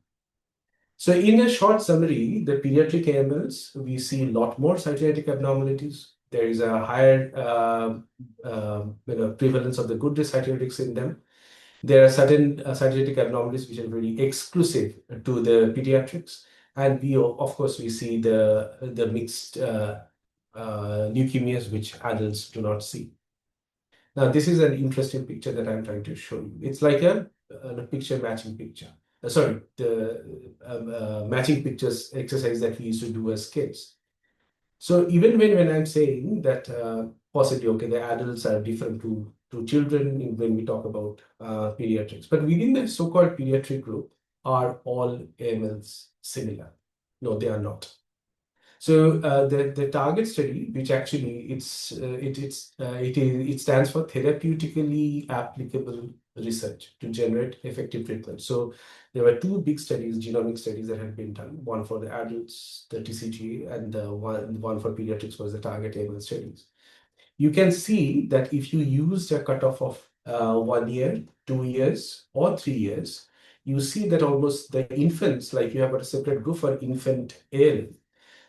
So in a short summary, the pediatric AMLs, we see a lot more cytogenetic abnormalities. There is a higher prevalence of the good cytogenetics in them. There are certain cytogenetic abnormalities which are very exclusive to the pediatrics. And we, of course, we see the mixed leukemias which adults do not see. Now, this is an interesting picture that I'm trying to show you. It's like a picture matching picture. Sorry, the matching pictures exercise that we used to do as kids. So even when I'm saying that possibly, okay, the adults are different to children when we talk about pediatrics, but within the so-called pediatric group, are all AMLs similar? No, they are not. So the target study, which actually it stands for therapeutically applicable research to generate effective treatment. So there were two big studies, genomic studies that had been done. One for the adults, the TCGA, and the one for pediatrics was the target AML studies. You can see that if you used a cutoff of 1 year, 2 years, or 3 years, you see that almost the infants, like you have a separate group for infant AL.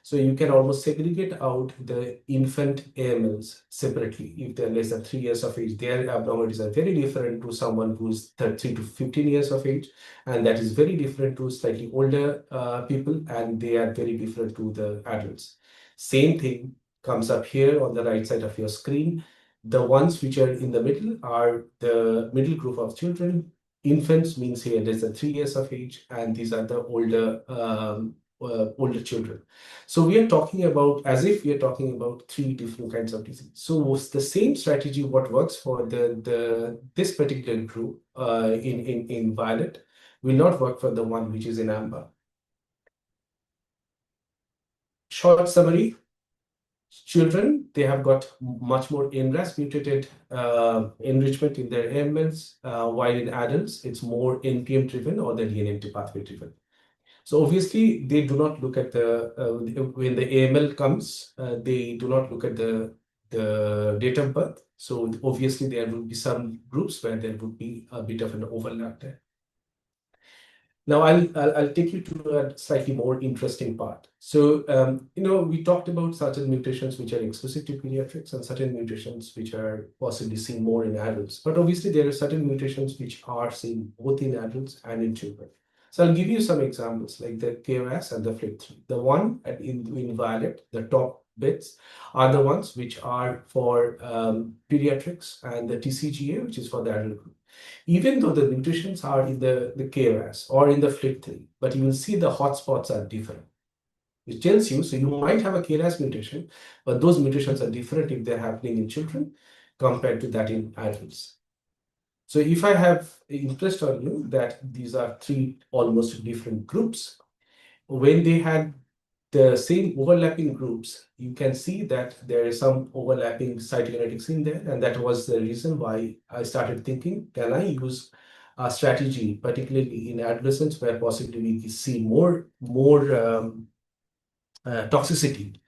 So you can almost segregate out the infant AMLs separately. If they're less than 3 years of age, their abnormalities are very different to someone who's 3 to 15 years of age. And that is very different to slightly older people, and they are very different to the adults. Same thing comes up here on the right side of your screen. The ones which are in the middle are the middle group of children. Infants means here less than 3 years of age, and these are the older children. So we are talking about, as if we are talking about 3 different kinds of disease. So the same strategy, what works for this particular group in violet, will not work for the one which is in amber. Short summary. Children, they have got much more NRAS mutated enrichment in their AMLs, while in adults, it's more NPM driven or the DNMT pathway driven. So obviously, they do not look at when the AML comes, they do not look at the date of birth. So obviously, there will be some groups where there would be a bit of an overlap there. Now, I'll take you to a slightly more interesting part. So, we talked about certain mutations which are exclusive to pediatrics and certain mutations which are possibly seen more in adults. But obviously, there are certain mutations which are seen both in adults and in children. So I'll give you some examples like the KRAS and the FLT3. The one in violet, the top bits, are the ones which are for pediatrics, and the TCGA, which is for the adult group. Even though the mutations are in the KRAS or in the FLT3, but you will see the hotspots are different. It tells you, so you might have a KRAS mutation, but those mutations are different if they're happening in children compared to that in adults. So if I have interest on you that these are 3 almost different groups, when they had the same overlapping groups, you can see that there is some overlapping cytogenetics in there. And that was the reason why I started thinking, can I use a strategy, particularly in adolescents, where possibly we see more toxicity,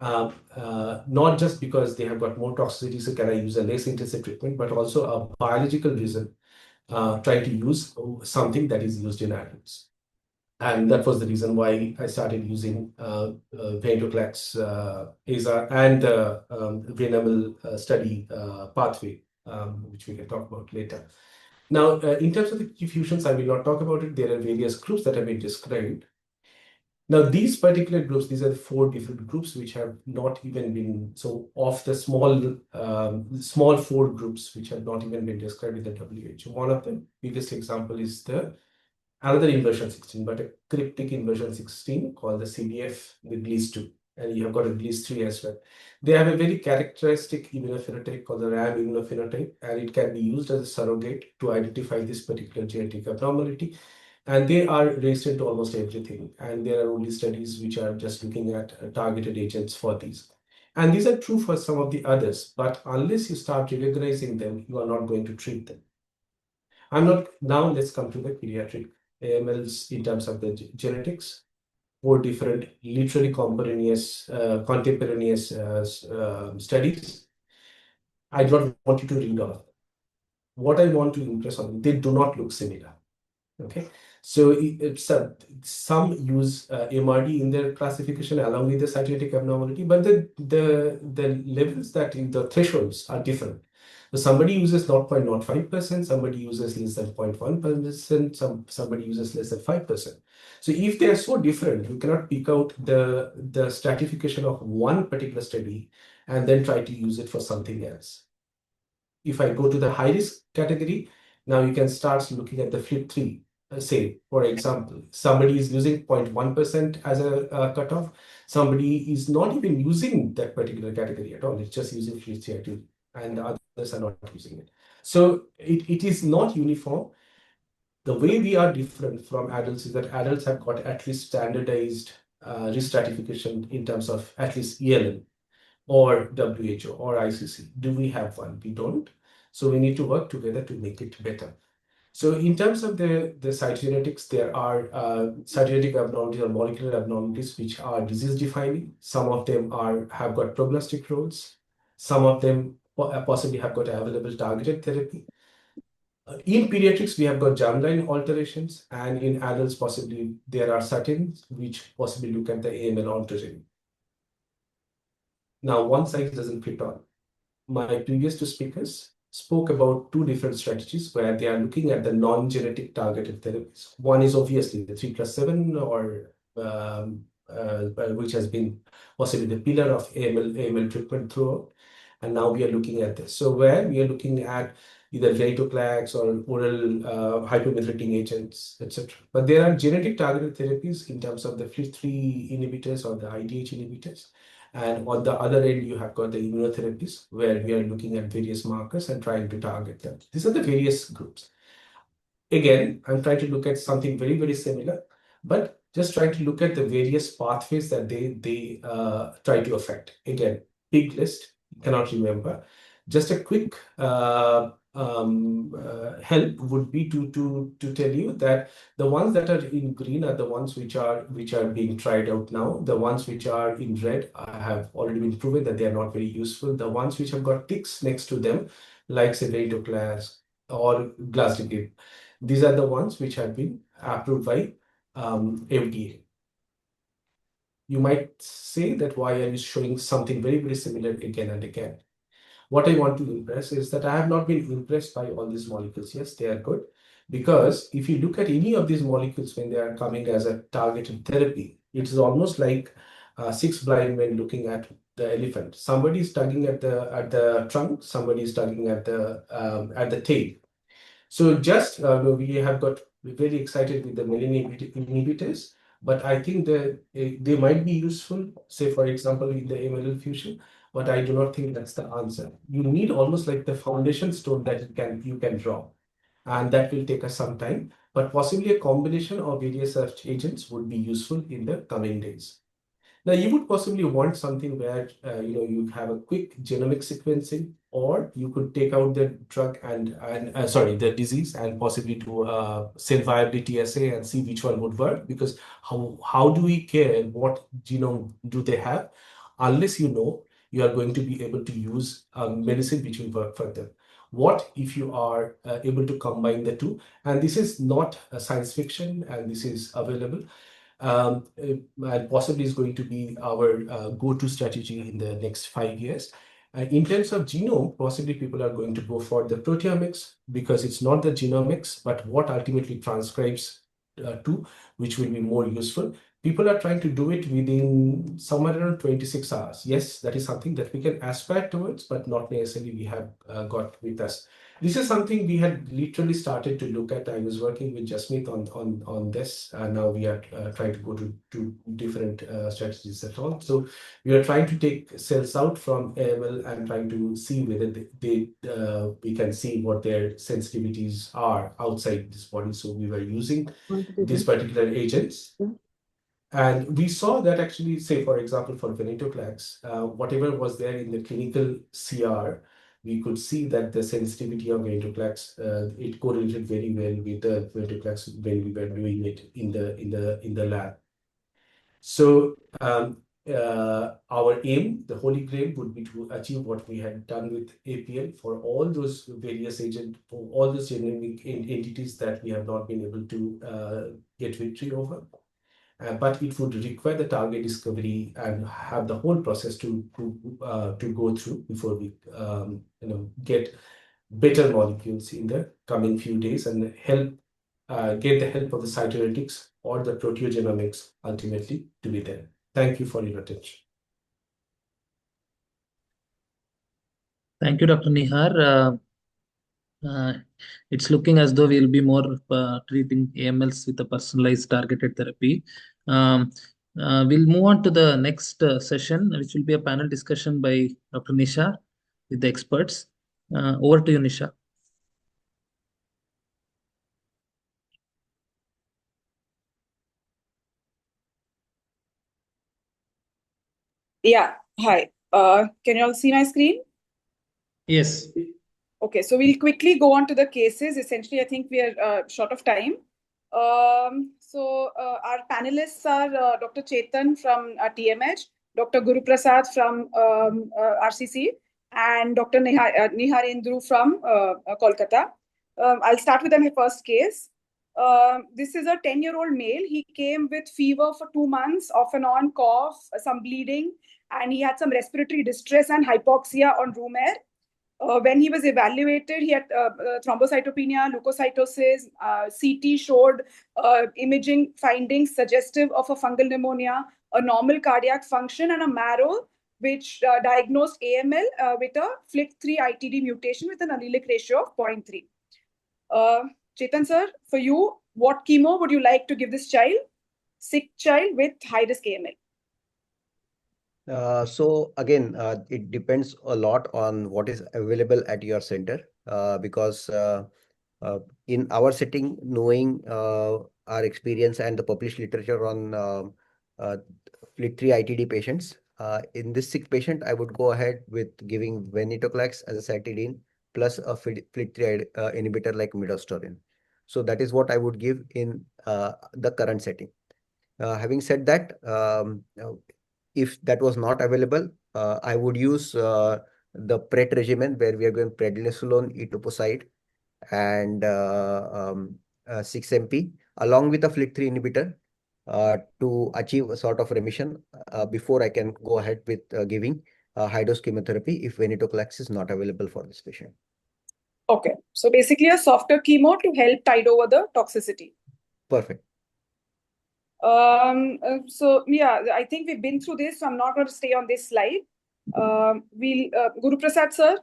not just because they have got more toxicity, so can I use a less intensive treatment, but also a biological reason, trying to use something that is used in adults. And that was the reason why I started using venetoclax, AZA, and the Venemal study pathway, which we can talk about later. Now, in terms of the diffusions, I will not talk about it. There are various groups that have been described. Now, these particular groups, these are the 4 different groups which have not even been, so of the small 4 groups which have not even been described in the WHO. One of the biggest example is another inversion 16, but a cryptic inversion 16 called the CDF, the GLIS2, and you have got a GLIS3 as well. They have a very characteristic immunophenotype called the RAM immunophenotype, and it can be used as a surrogate to identify this particular genetic abnormality. And they are resistant to almost everything. And there are only studies which are just looking at targeted agents for these. And these are true for some of the others, but unless you start recognizing them, you are not going to treat them. Now let's come to the pediatric AMLs in terms of the genetics. 4 different, literally contemporaneous studies. I don't want you to read all of them. What I want to impress on you, they do not look similar. Okay, so some use MRD in their classification along with the cytogenetic abnormality, but the levels the thresholds are different. So somebody uses 0.05%, somebody uses less than 0.1%, somebody uses less than 5%. So if they are so different, you cannot pick out the stratification of one particular study and then try to use it for something else. If I go to the high risk category, now you can start looking at the FLIP3. Say, for example, somebody is using 0.1% as a cutoff. Somebody is not even using that particular category at all. It's just using FLIP3 and others are not using it. So it is not uniform. The way we are different from adults is that adults have got at least standardized risk stratification in terms of at least ELN or WHO or ICC. Do we have one? We don't. So we need to work together to make it better. So in terms of the cytogenetics, there are cytogenetic abnormalities or molecular abnormalities which are disease defining. Some of them have got prognostic roles. Some of them possibly have got available targeted therapy. In pediatrics, we have got germline alterations, and in adults, possibly there are certain which possibly look at the AML ontogeny. Now, one size doesn't fit all. My previous two speakers spoke about 2 different strategies where they are looking at the non-genetic targeted therapies. One is obviously the 3+7 or which has been possibly the pillar of AML treatment throughout. And now we are looking at this. So where we are looking at either venetoclax or oral hypomethylating agents, etc. But there are genetic targeted therapies in terms of the FLT3 inhibitors or the IDH inhibitors. And on the other end, you have got the immunotherapies where we are looking at various markers and trying to target them. These are the various groups. Again, I'm trying to look at something very, very similar, but just trying to look at the various pathways that they try to affect. Again, big list, cannot remember. Just a quick help would be to tell you that the ones that are in green are the ones which are being tried out now. The ones which are in red have already been proven that they are not very useful. The ones which have got ticks next to them, like say venetoclax or glasdegib, these are the ones which have been approved by FDA. You might say that why are you showing something very, very similar again and again? What I want to impress is that I have not been impressed by all these molecules. Yes, they are good. Because if you look at any of these molecules when they are coming as a targeted therapy, it is almost like 6 blind men looking at the elephant. Somebody is tugging at the trunk, somebody is tugging at the tail. So just we have got very excited with the menin inhibitors, but I think that they might be useful, say for example, in the AML fusion, but I do not think that's the answer. You need almost like the foundation stone that you can draw, and that will take us some time, but possibly a combination of various search agents would be useful in the coming days. Now, you would possibly want something where you have a quick genomic sequencing, or you could take out the drug and the disease and possibly do a cell viability assay and see which one would work. Because how do we care what genome do they have, unless you are going to be able to use a medicine which will work for them. What if you are able to combine the two? And this is not a science fiction, and this is available. And possibly is going to be our go-to strategy in the next 5 years. In terms of genome, possibly people are going to go for the proteomics because it's not the genomics, but what ultimately transcribes to, which will be more useful. People are trying to do it within somewhere around 26 hours. Yes, that is something that we can aspire towards, but not necessarily we have got with us. This is something we had literally started to look at. I was working with Jasmeet on this, and now we are trying to go to different strategies at all. So we are trying to take cells out from AML and trying to see whether we can see what their sensitivities are outside this body. So we were using these particular agents. And we saw that actually, say, for example, for venetoclax, whatever was there in the clinical CR, we could see that the sensitivity of venetoclax, it correlated very well with the venetoclax when we were doing it in the lab. So our aim, the holy grail, would be to achieve what we had done with APL for all those various agents, for all those genomic entities that we have not been able to get victory over. But it would require the target discovery and have the whole process to go through before we get better molecules in the coming few days and get the help of the cytogenetics or the proteogenomics ultimately to be there. Thank you for your attention. Thank you, Dr. Nihar. Uh, it's looking as though we'll be more treating AMLs with a personalized targeted therapy. We'll move on to the next session, which will be a panel discussion by Dr. Nisha with the experts. Over to you, Nisha. Yeah, hi. Can you all see my screen? Yes. Okay, so we'll quickly go on to the cases. Essentially, I think we are short of time. Our panelists are Dr. Chetan from TMH, Dr. Guru Prasad from RCC, and Dr. Niharendru from Kolkata. I'll start with my first case. This is a 10-year-old male. He came with fever for 2 months, off and on, cough, some bleeding, and he had some respiratory distress and hypoxia on room air. When he was evaluated, he had thrombocytopenia, leukocytosis, CT showed imaging findings suggestive of a fungal pneumonia, a normal cardiac function, and a marrow, which diagnosed AML with a FLT3 ITD mutation with an allelic ratio of 0.3. Chetan sir, for you, what chemo would you like to give this child? Sick child with high-risk AML. So again, it depends a lot on what is available at your center, because in our setting, knowing our experience and the published literature on FLT3 ITD patients, in this sick patient, I would go ahead with giving venetoclax as a cytidine plus a FLT3 inhibitor like midostaurin. So that is what I would give in the current setting. Having said that, if that was not available, I would use the PRET regimen where we are going prednisolone, etoposide, and 6-MP along with a FLT3 inhibitor to achieve a sort of remission before I can go ahead with giving high-dose chemotherapy if venetoclax is not available for this patient. Okay, so basically a softer chemo to help tide over the toxicity. Perfect. So yeah, I think we've been through this, so I'm not going to stay on this slide. Guru Prasad sir,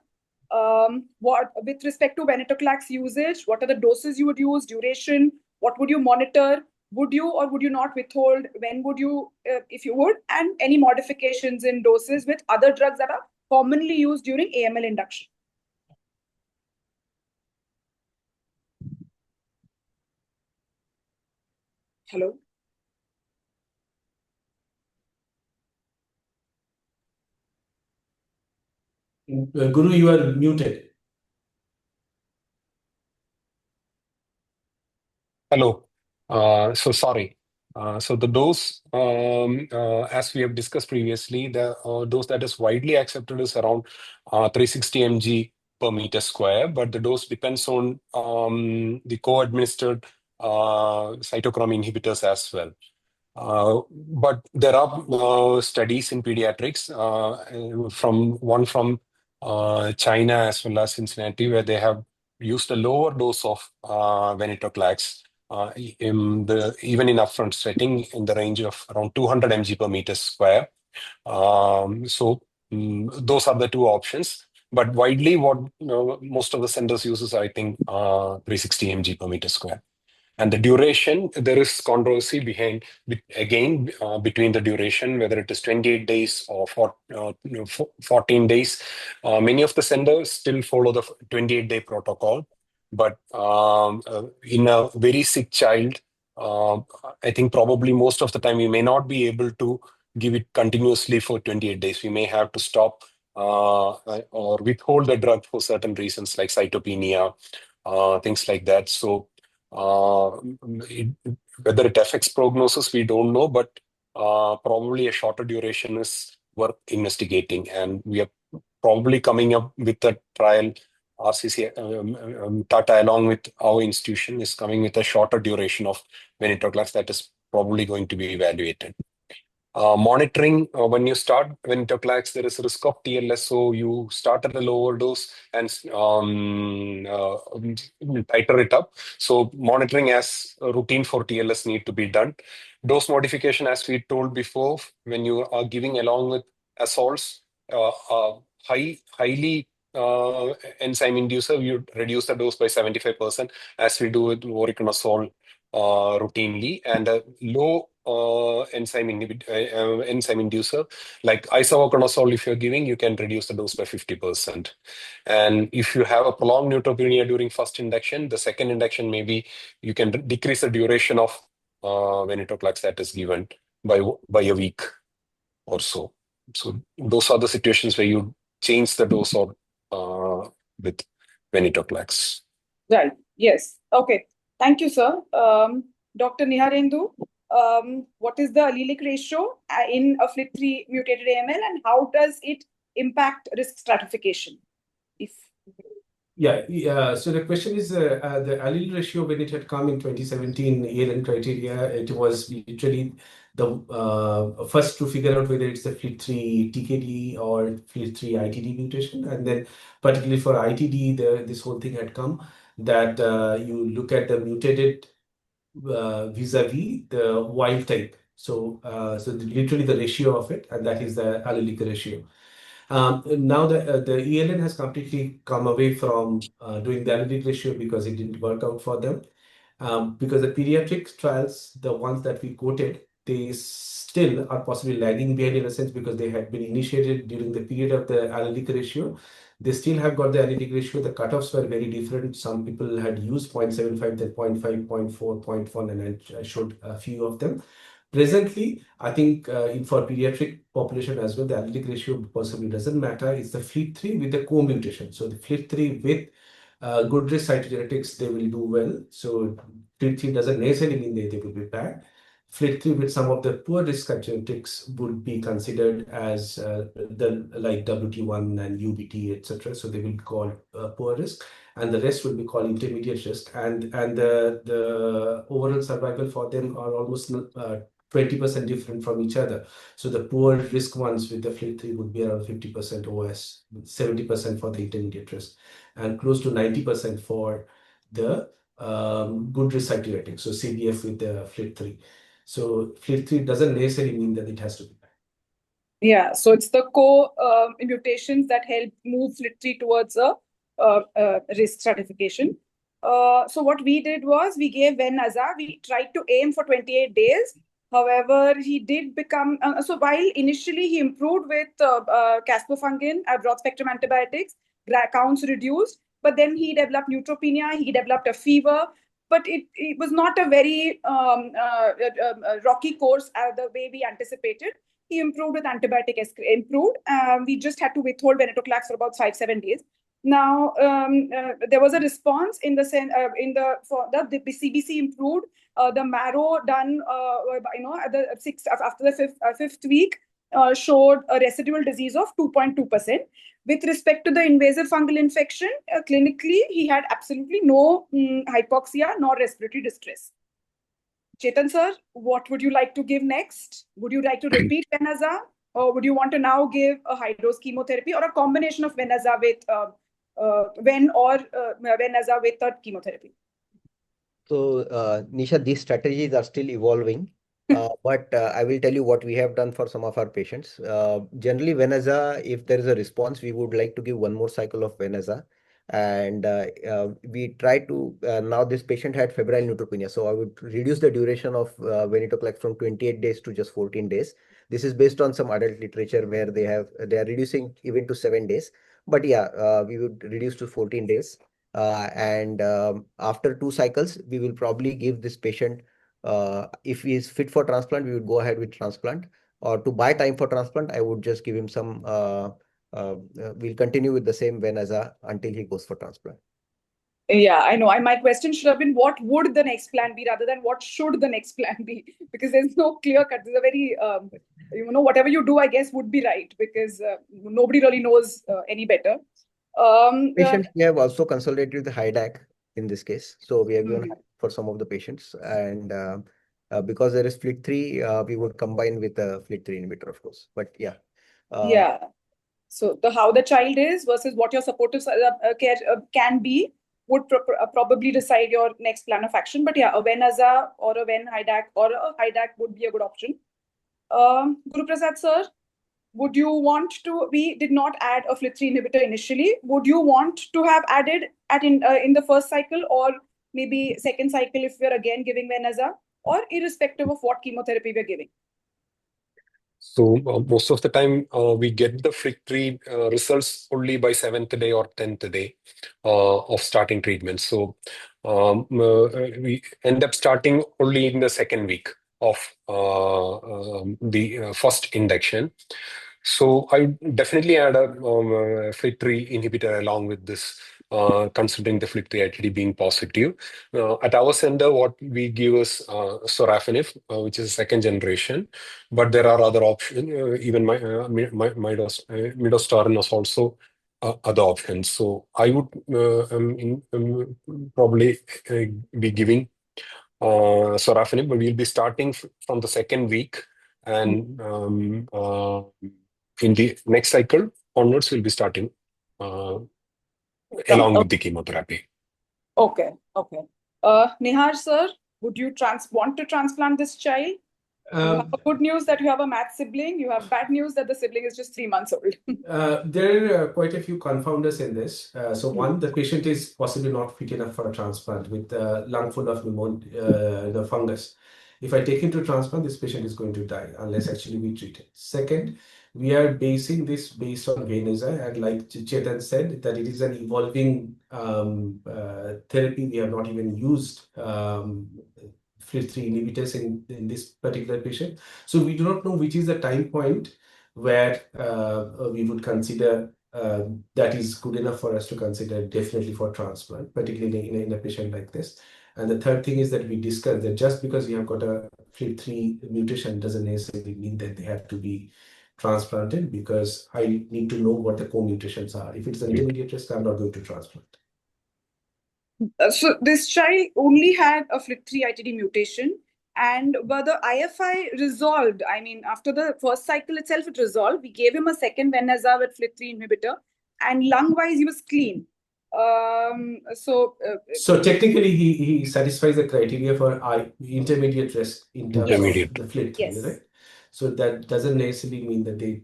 what with respect to venetoclax usage, what are the doses you would use, duration, what would you monitor, would you or would you not withhold, when would you, if you would, and any modifications in doses with other drugs that are commonly used during AML induction? Hello? Guru, you are muted. Hello. So sorry. So the dose, as we have discussed previously, the dose that is widely accepted is around 360 mg per meter square, but the dose depends on the co-administered cytochrome inhibitors as well. But there are studies in pediatrics, from China as well as Cincinnati, where they have used a lower dose of venetoclax even in upfront setting in the range of around 200 mg per meter square. Those are the two options. But widely, what most of the centers uses, I think, 360 mg per meter square. And the duration, there is controversy between the duration, whether it is 28 days or 14 days. Many of the centers still follow the 28-day protocol. But in a very sick child, I think probably most of the time we may not be able to give it continuously for 28 days. We may have to stop or withhold the drug for certain reasons like cytopenia, things like that. So whether it affects prognosis, we don't know, but probably a shorter duration is worth investigating. And we are probably coming up with a trial. RCC, Tata, along with our institution, is coming with a shorter duration of venetoclax that is probably going to be evaluated. Monitoring, when you start venetoclax, there is a risk of TLS, so you start at a lower dose and tighter it up. So monitoring as a routine for TLS need to be done. Dose modification, as we told before, when you are giving along with assaults, highly enzyme inducer, you reduce the dose by 75%, as we do with voriconazole routinely, and a low enzyme inducer like isovoconazole, if you're giving, you can reduce the dose by 50%. And if you have a prolonged neutropenia during first induction, the second induction, maybe you can decrease the duration of venetoclax that is given by a week or so. So those are the situations where you change the dose or with venetoclax. Right. Yes. Okay. Thank you, sir. Dr. Niharendu, what is the allelic ratio in a FLT3 mutated AML, and how does it impact risk stratification? So the question is the allele ratio when it had come in 2017 ALN criteria, it was literally the first to figure out whether it's the FLT3 TKD or FLT3 ITD mutation. And then particularly for ITD, this whole thing had come that you look at the mutated vis-a-vis the wild type. So, literally the ratio of it, and that is the allelic ratio. Now the ELN has completely come away from doing the allelic ratio because it didn't work out for them. Because the pediatric trials, the ones that we quoted, they still are possibly lagging behind in a sense because they had been initiated during the period of the allelic ratio. They still have got the allelic ratio. The cutoffs were very different. Some people had used 0.75, then 0.5, 0.4, 0.1, and I showed a few of them. Presently, I think for pediatric population as well, the allelic ratio possibly doesn't matter. It's the FLT3 with the co-mutation. So the FLT3 with good risk cytogenetics, they will do well. So FLT3 doesn't necessarily mean they will be bad. FLT3 with some of the poor risk cytogenetics would be considered as like WT1 and UBT, etc. So they will be called poor risk, and the rest will be called intermediate risk. And the overall survival for them are almost 20% different from each other. So the poor risk ones with the FLT3 would be around 50% OS, 70% for the intermediate risk, and close to 90% for the good risk cytogenetics, so CBF with the FLT3. So FLT3 doesn't necessarily mean that it has to be bad. Yeah, so it's the mutations that help move FLT3 towards a risk stratification. So what we did was we gave Venaza. We tried to aim for 28 days. However, he did become, so while initially he improved with caspofungin, broad spectrum antibiotics, counts reduced, but then he developed neutropenia, he developed a fever, but it was not a very rocky course the way we anticipated. He improved with antibiotic improved. We just had to withhold venetoclax for about 5-7 days. Now there was a response in the for the CBC improved. The marrow done at the after the fifth week showed a residual disease of 2.2%. With respect to the invasive fungal infection, clinically he had absolutely no hypoxia nor respiratory distress. Chetan sir, what would you like to give next? Would you like to repeat Venaza, or would you want to now give a high dose chemotherapy or a combination of Venaza with Venaza with third chemotherapy? So, Nisha, these strategies are still evolving, but I will tell you what we have done for some of our patients. Generally, Venaza, if there is a response, we would like to give one more cycle of Venaza. And we try to, now this patient had febrile neutropenia, so I would reduce the duration of venetoclax from 28 days to just 14 days. This is based on some adult literature where they are reducing even to 7 days. But yeah, we would reduce to 14 days. And after 2 cycles, we will probably give this patient If he is fit for transplant, we would go ahead with transplant. Or to buy time for transplant, I would just give him some. We'll continue with the same Venaza until he goes for transplant. Yeah, I know. My question should have been what would the next plan be rather than what should the next plan be? Because there's no clear cut. There's a very, whatever you do, I guess, would be right because nobody really knows any better. Patients, we have also consolidated with the HIDAC in this case. So we have given Mhm. for some of the patients. And because there is FLT3, we would combine with the FLT3 inhibitor, of course. But yeah. Yeah. So how the child is versus what your supportive care can be would probably decide your next plan of action. But yeah, a Venaza or a Ven HIDAC or a HIDAC would be a good option. Guru Prasad sir, would you want to? We did not add a FLT3 inhibitor initially. Would you want to have added in the first cycle or maybe second cycle if we're again giving Venaza, or irrespective of what chemotherapy we're giving? So most of the time, we get the FLT3 results only by 7th day or 10th day of starting treatment. So we end up starting only in the second week of the first induction. So I definitely add a FLT3 inhibitor along with this, considering the FLT3 ITD being positive. At our center, what we give is sorafenib, which is second generation, but there are other options. Even midostaurin is also other options. So I would probably be giving sorafenib, but we'll be starting from the second week, and in the next cycle onwards, we'll be starting along with the chemotherapy. Okay. Nihar sir, would you want to transplant this child? You have a good news that you have a mad sibling. You have bad news that the sibling is just 3 months old. There are quite a few confounders in this. So one, the patient is possibly not fit enough for a transplant with a lung full of the fungus. If I take him to transplant, this patient is going to die unless actually we treat it. Second, we are basing this based on Veneza, and like Chetan said, that it is an evolving therapy. We have not even used FLT3 inhibitors in this particular patient. So we do not know which is the time point where we would consider that is good enough for us to consider definitely for transplant, particularly in a patient like this. And the third thing is that we discussed that just because you have got a FLT3 mutation doesn't necessarily mean that they have to be transplanted, because I need to know what the co-mutations are. If it's an intermediate risk, I'm not going to transplant. So this child only had a FLT3 ITD mutation, and were the IFI resolved? I mean, after the first cycle itself, it resolved. We gave him a second Venaza with FLT3 inhibitor, and lung-wise, he was clean. So technically, he satisfies the criteria for intermediate risk in terms of the FLT3, yes. right? So that doesn't necessarily mean that they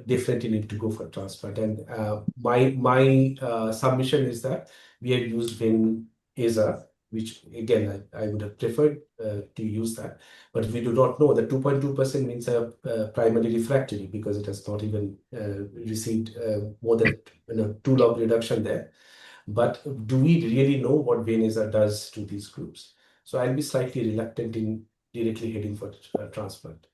definitely need to go for transplant. And my submission is that we have used Veneza, which again I would have preferred to use that, but we do not know. The 2.2% means a primary refractory because it has not even received more than 2 log reduction there. But do we really know what Veneza does to these groups? So I'll be slightly reluctant in directly heading for transplant.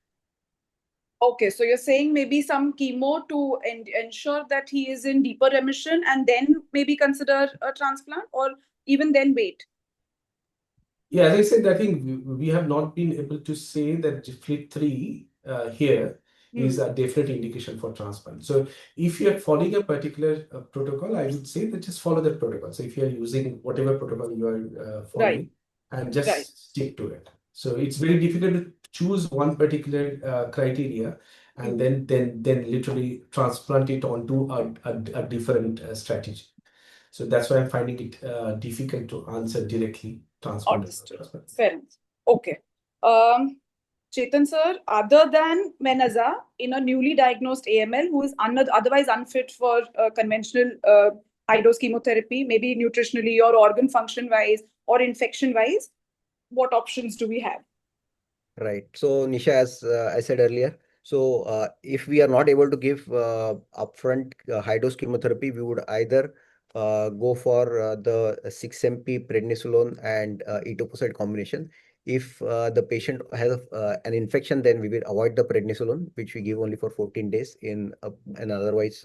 Okay, so you're saying maybe some chemo to ensure that he is in deeper remission and then maybe consider a transplant, or even then wait? Yeah, as I said, I think we have not been able to say that FLT3 here is a definite indication for transplant. So if you are following a particular protocol, I would say that just follow that protocol. So if you are using whatever protocol you are following, and just stick to it. So it's very difficult to choose one particular criteria and then literally transplant it onto a different strategy. So that's why I'm finding it difficult to answer directly. Transplant. Fair enough. Okay. Chetan sir, other than Venaza, in a newly diagnosed AML who is otherwise unfit for conventional high-dose chemotherapy, maybe nutritionally or organ function-wise or infection-wise, what options do we have? Right. So Nisha, as I said earlier, so if we are not able to give upfront high-dose chemotherapy, we would either go for the 6-MP prednisolone and etoposide combination. If the patient has an infection, then we will avoid the prednisolone, which we give only for 14 days in an otherwise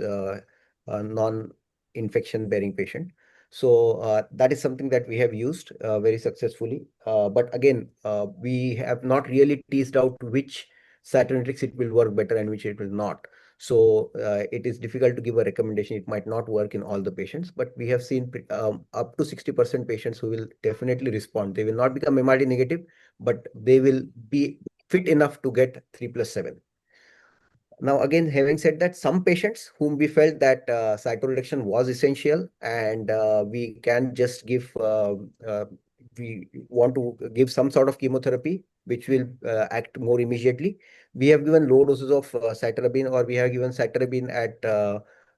non-infection bearing patient. So that is something that we have used very successfully. But again, we have not really teased out which cytogenetics it will work better and which it will not. So it is difficult to give a recommendation. It might not work in all the patients, but we have seen up to 60% patients who will definitely respond. They will not become MRD negative, but they will be fit enough to get 3+7. Now, again, having said that, some patients whom we felt that cytoreduction was essential and we can just give, we want to give some sort of chemotherapy which will act more immediately. We have given low doses of cytarabine, or we have given cytarabine at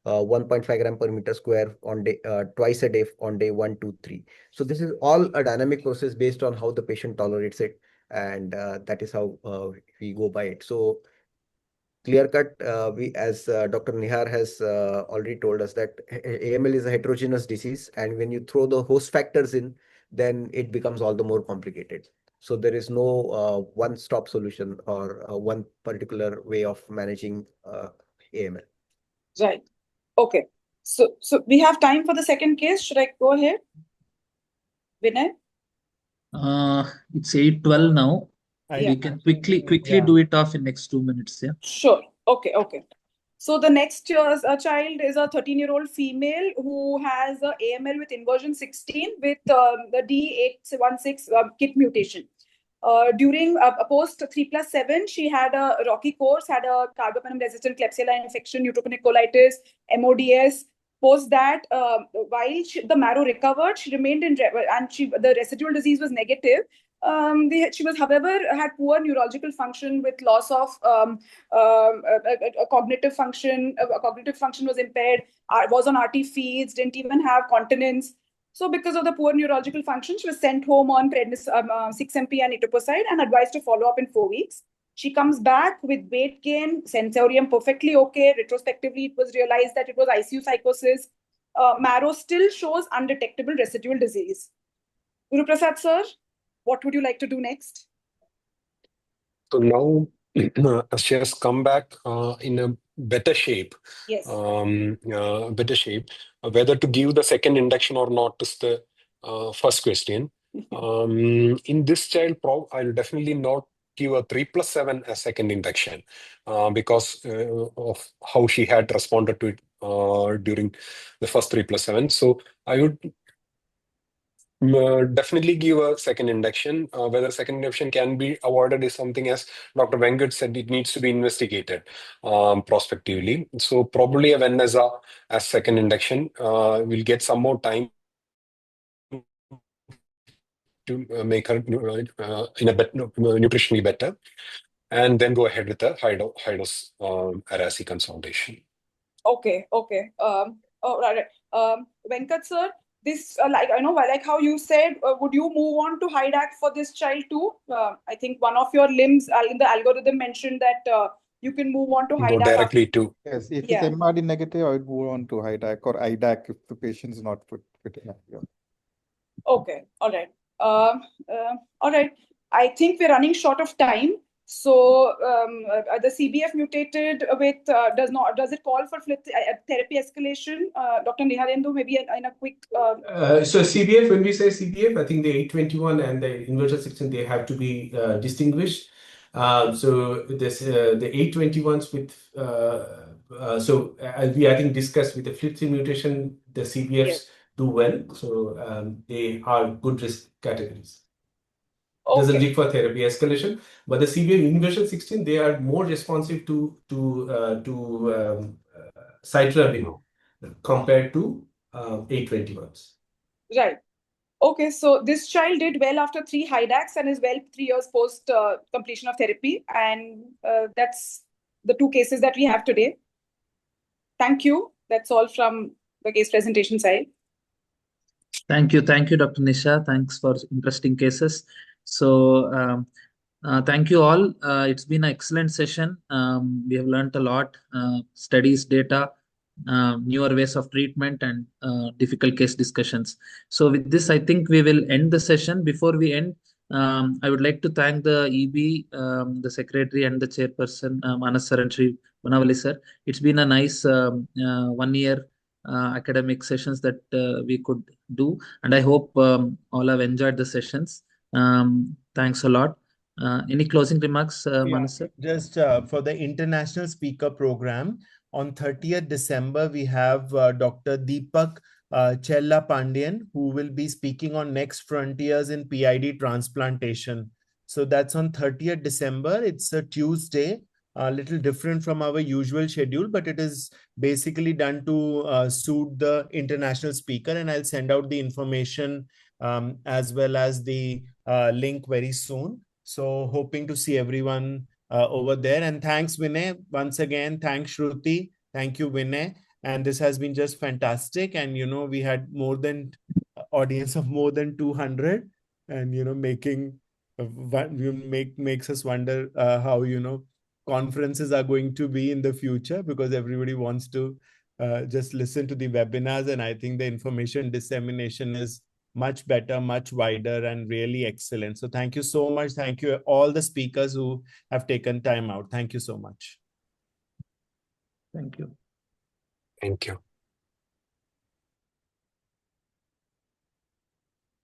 1.5 gram per meter square on day, twice a day on day 1, 2, 3. So this is all a dynamic process based on how the patient tolerates it, and that is how we go by it. So clear cut, we as Dr. Nihar has already told us that AML is a heterogeneous disease, and when you throw the host factors in, then it becomes all the more complicated. So there is no one-stop solution or one particular way of managing AML. Right. Okay. So we have time for the second case. Should I go ahead? Vinay? It's 8:12 now. Yeah. We can quickly Yeah. do it off in next 2 minutes. Yeah. Sure. Okay. So the next child is a 13-year-old female who has a AML with inversion 16 with the D816 KIT mutation. During a post 3+7, she had a rocky course, had a carbapenem-resistant Klebsiella infection, neutropenic colitis, MODS. Post that, while the marrow recovered, she remained in, and the residual disease was negative. She was, however, had poor neurological function with loss of a cognitive function. Cognitive function was impaired, was on RT feeds, didn't even have continence. So because of the poor neurological function, she was sent home on 6-MP and etoposide and advised to follow up in 4 weeks. She comes back with weight gain, sensorium perfectly okay. Retrospectively, it was realized that it was ICU psychosis. Marrow still shows undetectable residual disease. Guru Prasad sir, what would you like to do next? So now she has come back in a better shape. Yes. Better shape. Whether to give the second induction or not is the first question. In this child, I'll definitely not give a 3+7 as second induction because of how she had responded to it during the first 3+7. So I would definitely give a second induction. Whether second induction can be avoided is something, as Dr. Venkat said, it needs to be investigated prospectively. So probably a Veneza as second induction. We'll get some more time to make her in a nutritionally better, and then go ahead with the high dose Arasi consolidation. Okay. Right. Venkat sir, this like I know, like how you said, would you move on to HiDAC for this child too? I think one of your limbs in the algorithm mentioned that you can move on to Go HiDAC directly to. Yes, if Yeah. it's MRD negative, I would move on to HiDAC or IDAC if the patient is not fit enough. Yeah. Okay. All right. All right. I think we're running short of time. So the CBF mutated with does it call for therapy escalation? Dr. Niharendu, maybe in a quick. So CBF, when we say CBF, I think the 821 and the inversion 16, they have to be distinguished. So this the 821s with so as we I think discussed with the FLT3 mutation, the CBFs Yes. do well. So they are good risk categories. Doesn't Okay. require therapy escalation, but the CBF inversion 16, they are more responsive to cytarabine compared to 821s. Right. Okay, so this child did well after 3 HiDACs and is well 3 years post completion of therapy. And that's the 2 cases that we have today. Thank you. That's all from the case presentation side. Thank you, Dr. Nisha. Thanks for interesting cases. So thank you all. It's been an excellent session. We have learned a lot, studies, data, newer ways of treatment, and difficult case discussions. So with this, I think we will end the session. Before we end, I would like to thank the EB, the secretary and the chairperson, Manas sir and Sri Manavali sir. It's been a nice 1 year academic sessions that we could do, and I hope all have enjoyed the sessions. Thanks a lot. Any closing remarks, Manas sir? Just for the international speaker program, on 30th December, we have Dr. Deepak Chella Pandian, who will be speaking on next frontiers in PID transplantation. So that's on 30th December. It's a Tuesday, a little different from our usual schedule, but it is basically done to suit the international speaker. And I'll send out the information as well as the link very soon. So hoping to see everyone over there. And thanks, Vinay. Once again, thanks, Shruti. Thank you, Vinay. And this has been just fantastic. And, you know, we had more than audience of more than 200 and, you know, makes us wonder how, you know, conferences are going to be in the future, because everybody wants to just listen to the webinars. And I think the information dissemination is much better, much wider, and really excellent. So thank you so much. Thank you all the speakers who have taken time out. Thank you so much. Thank you. Thank you.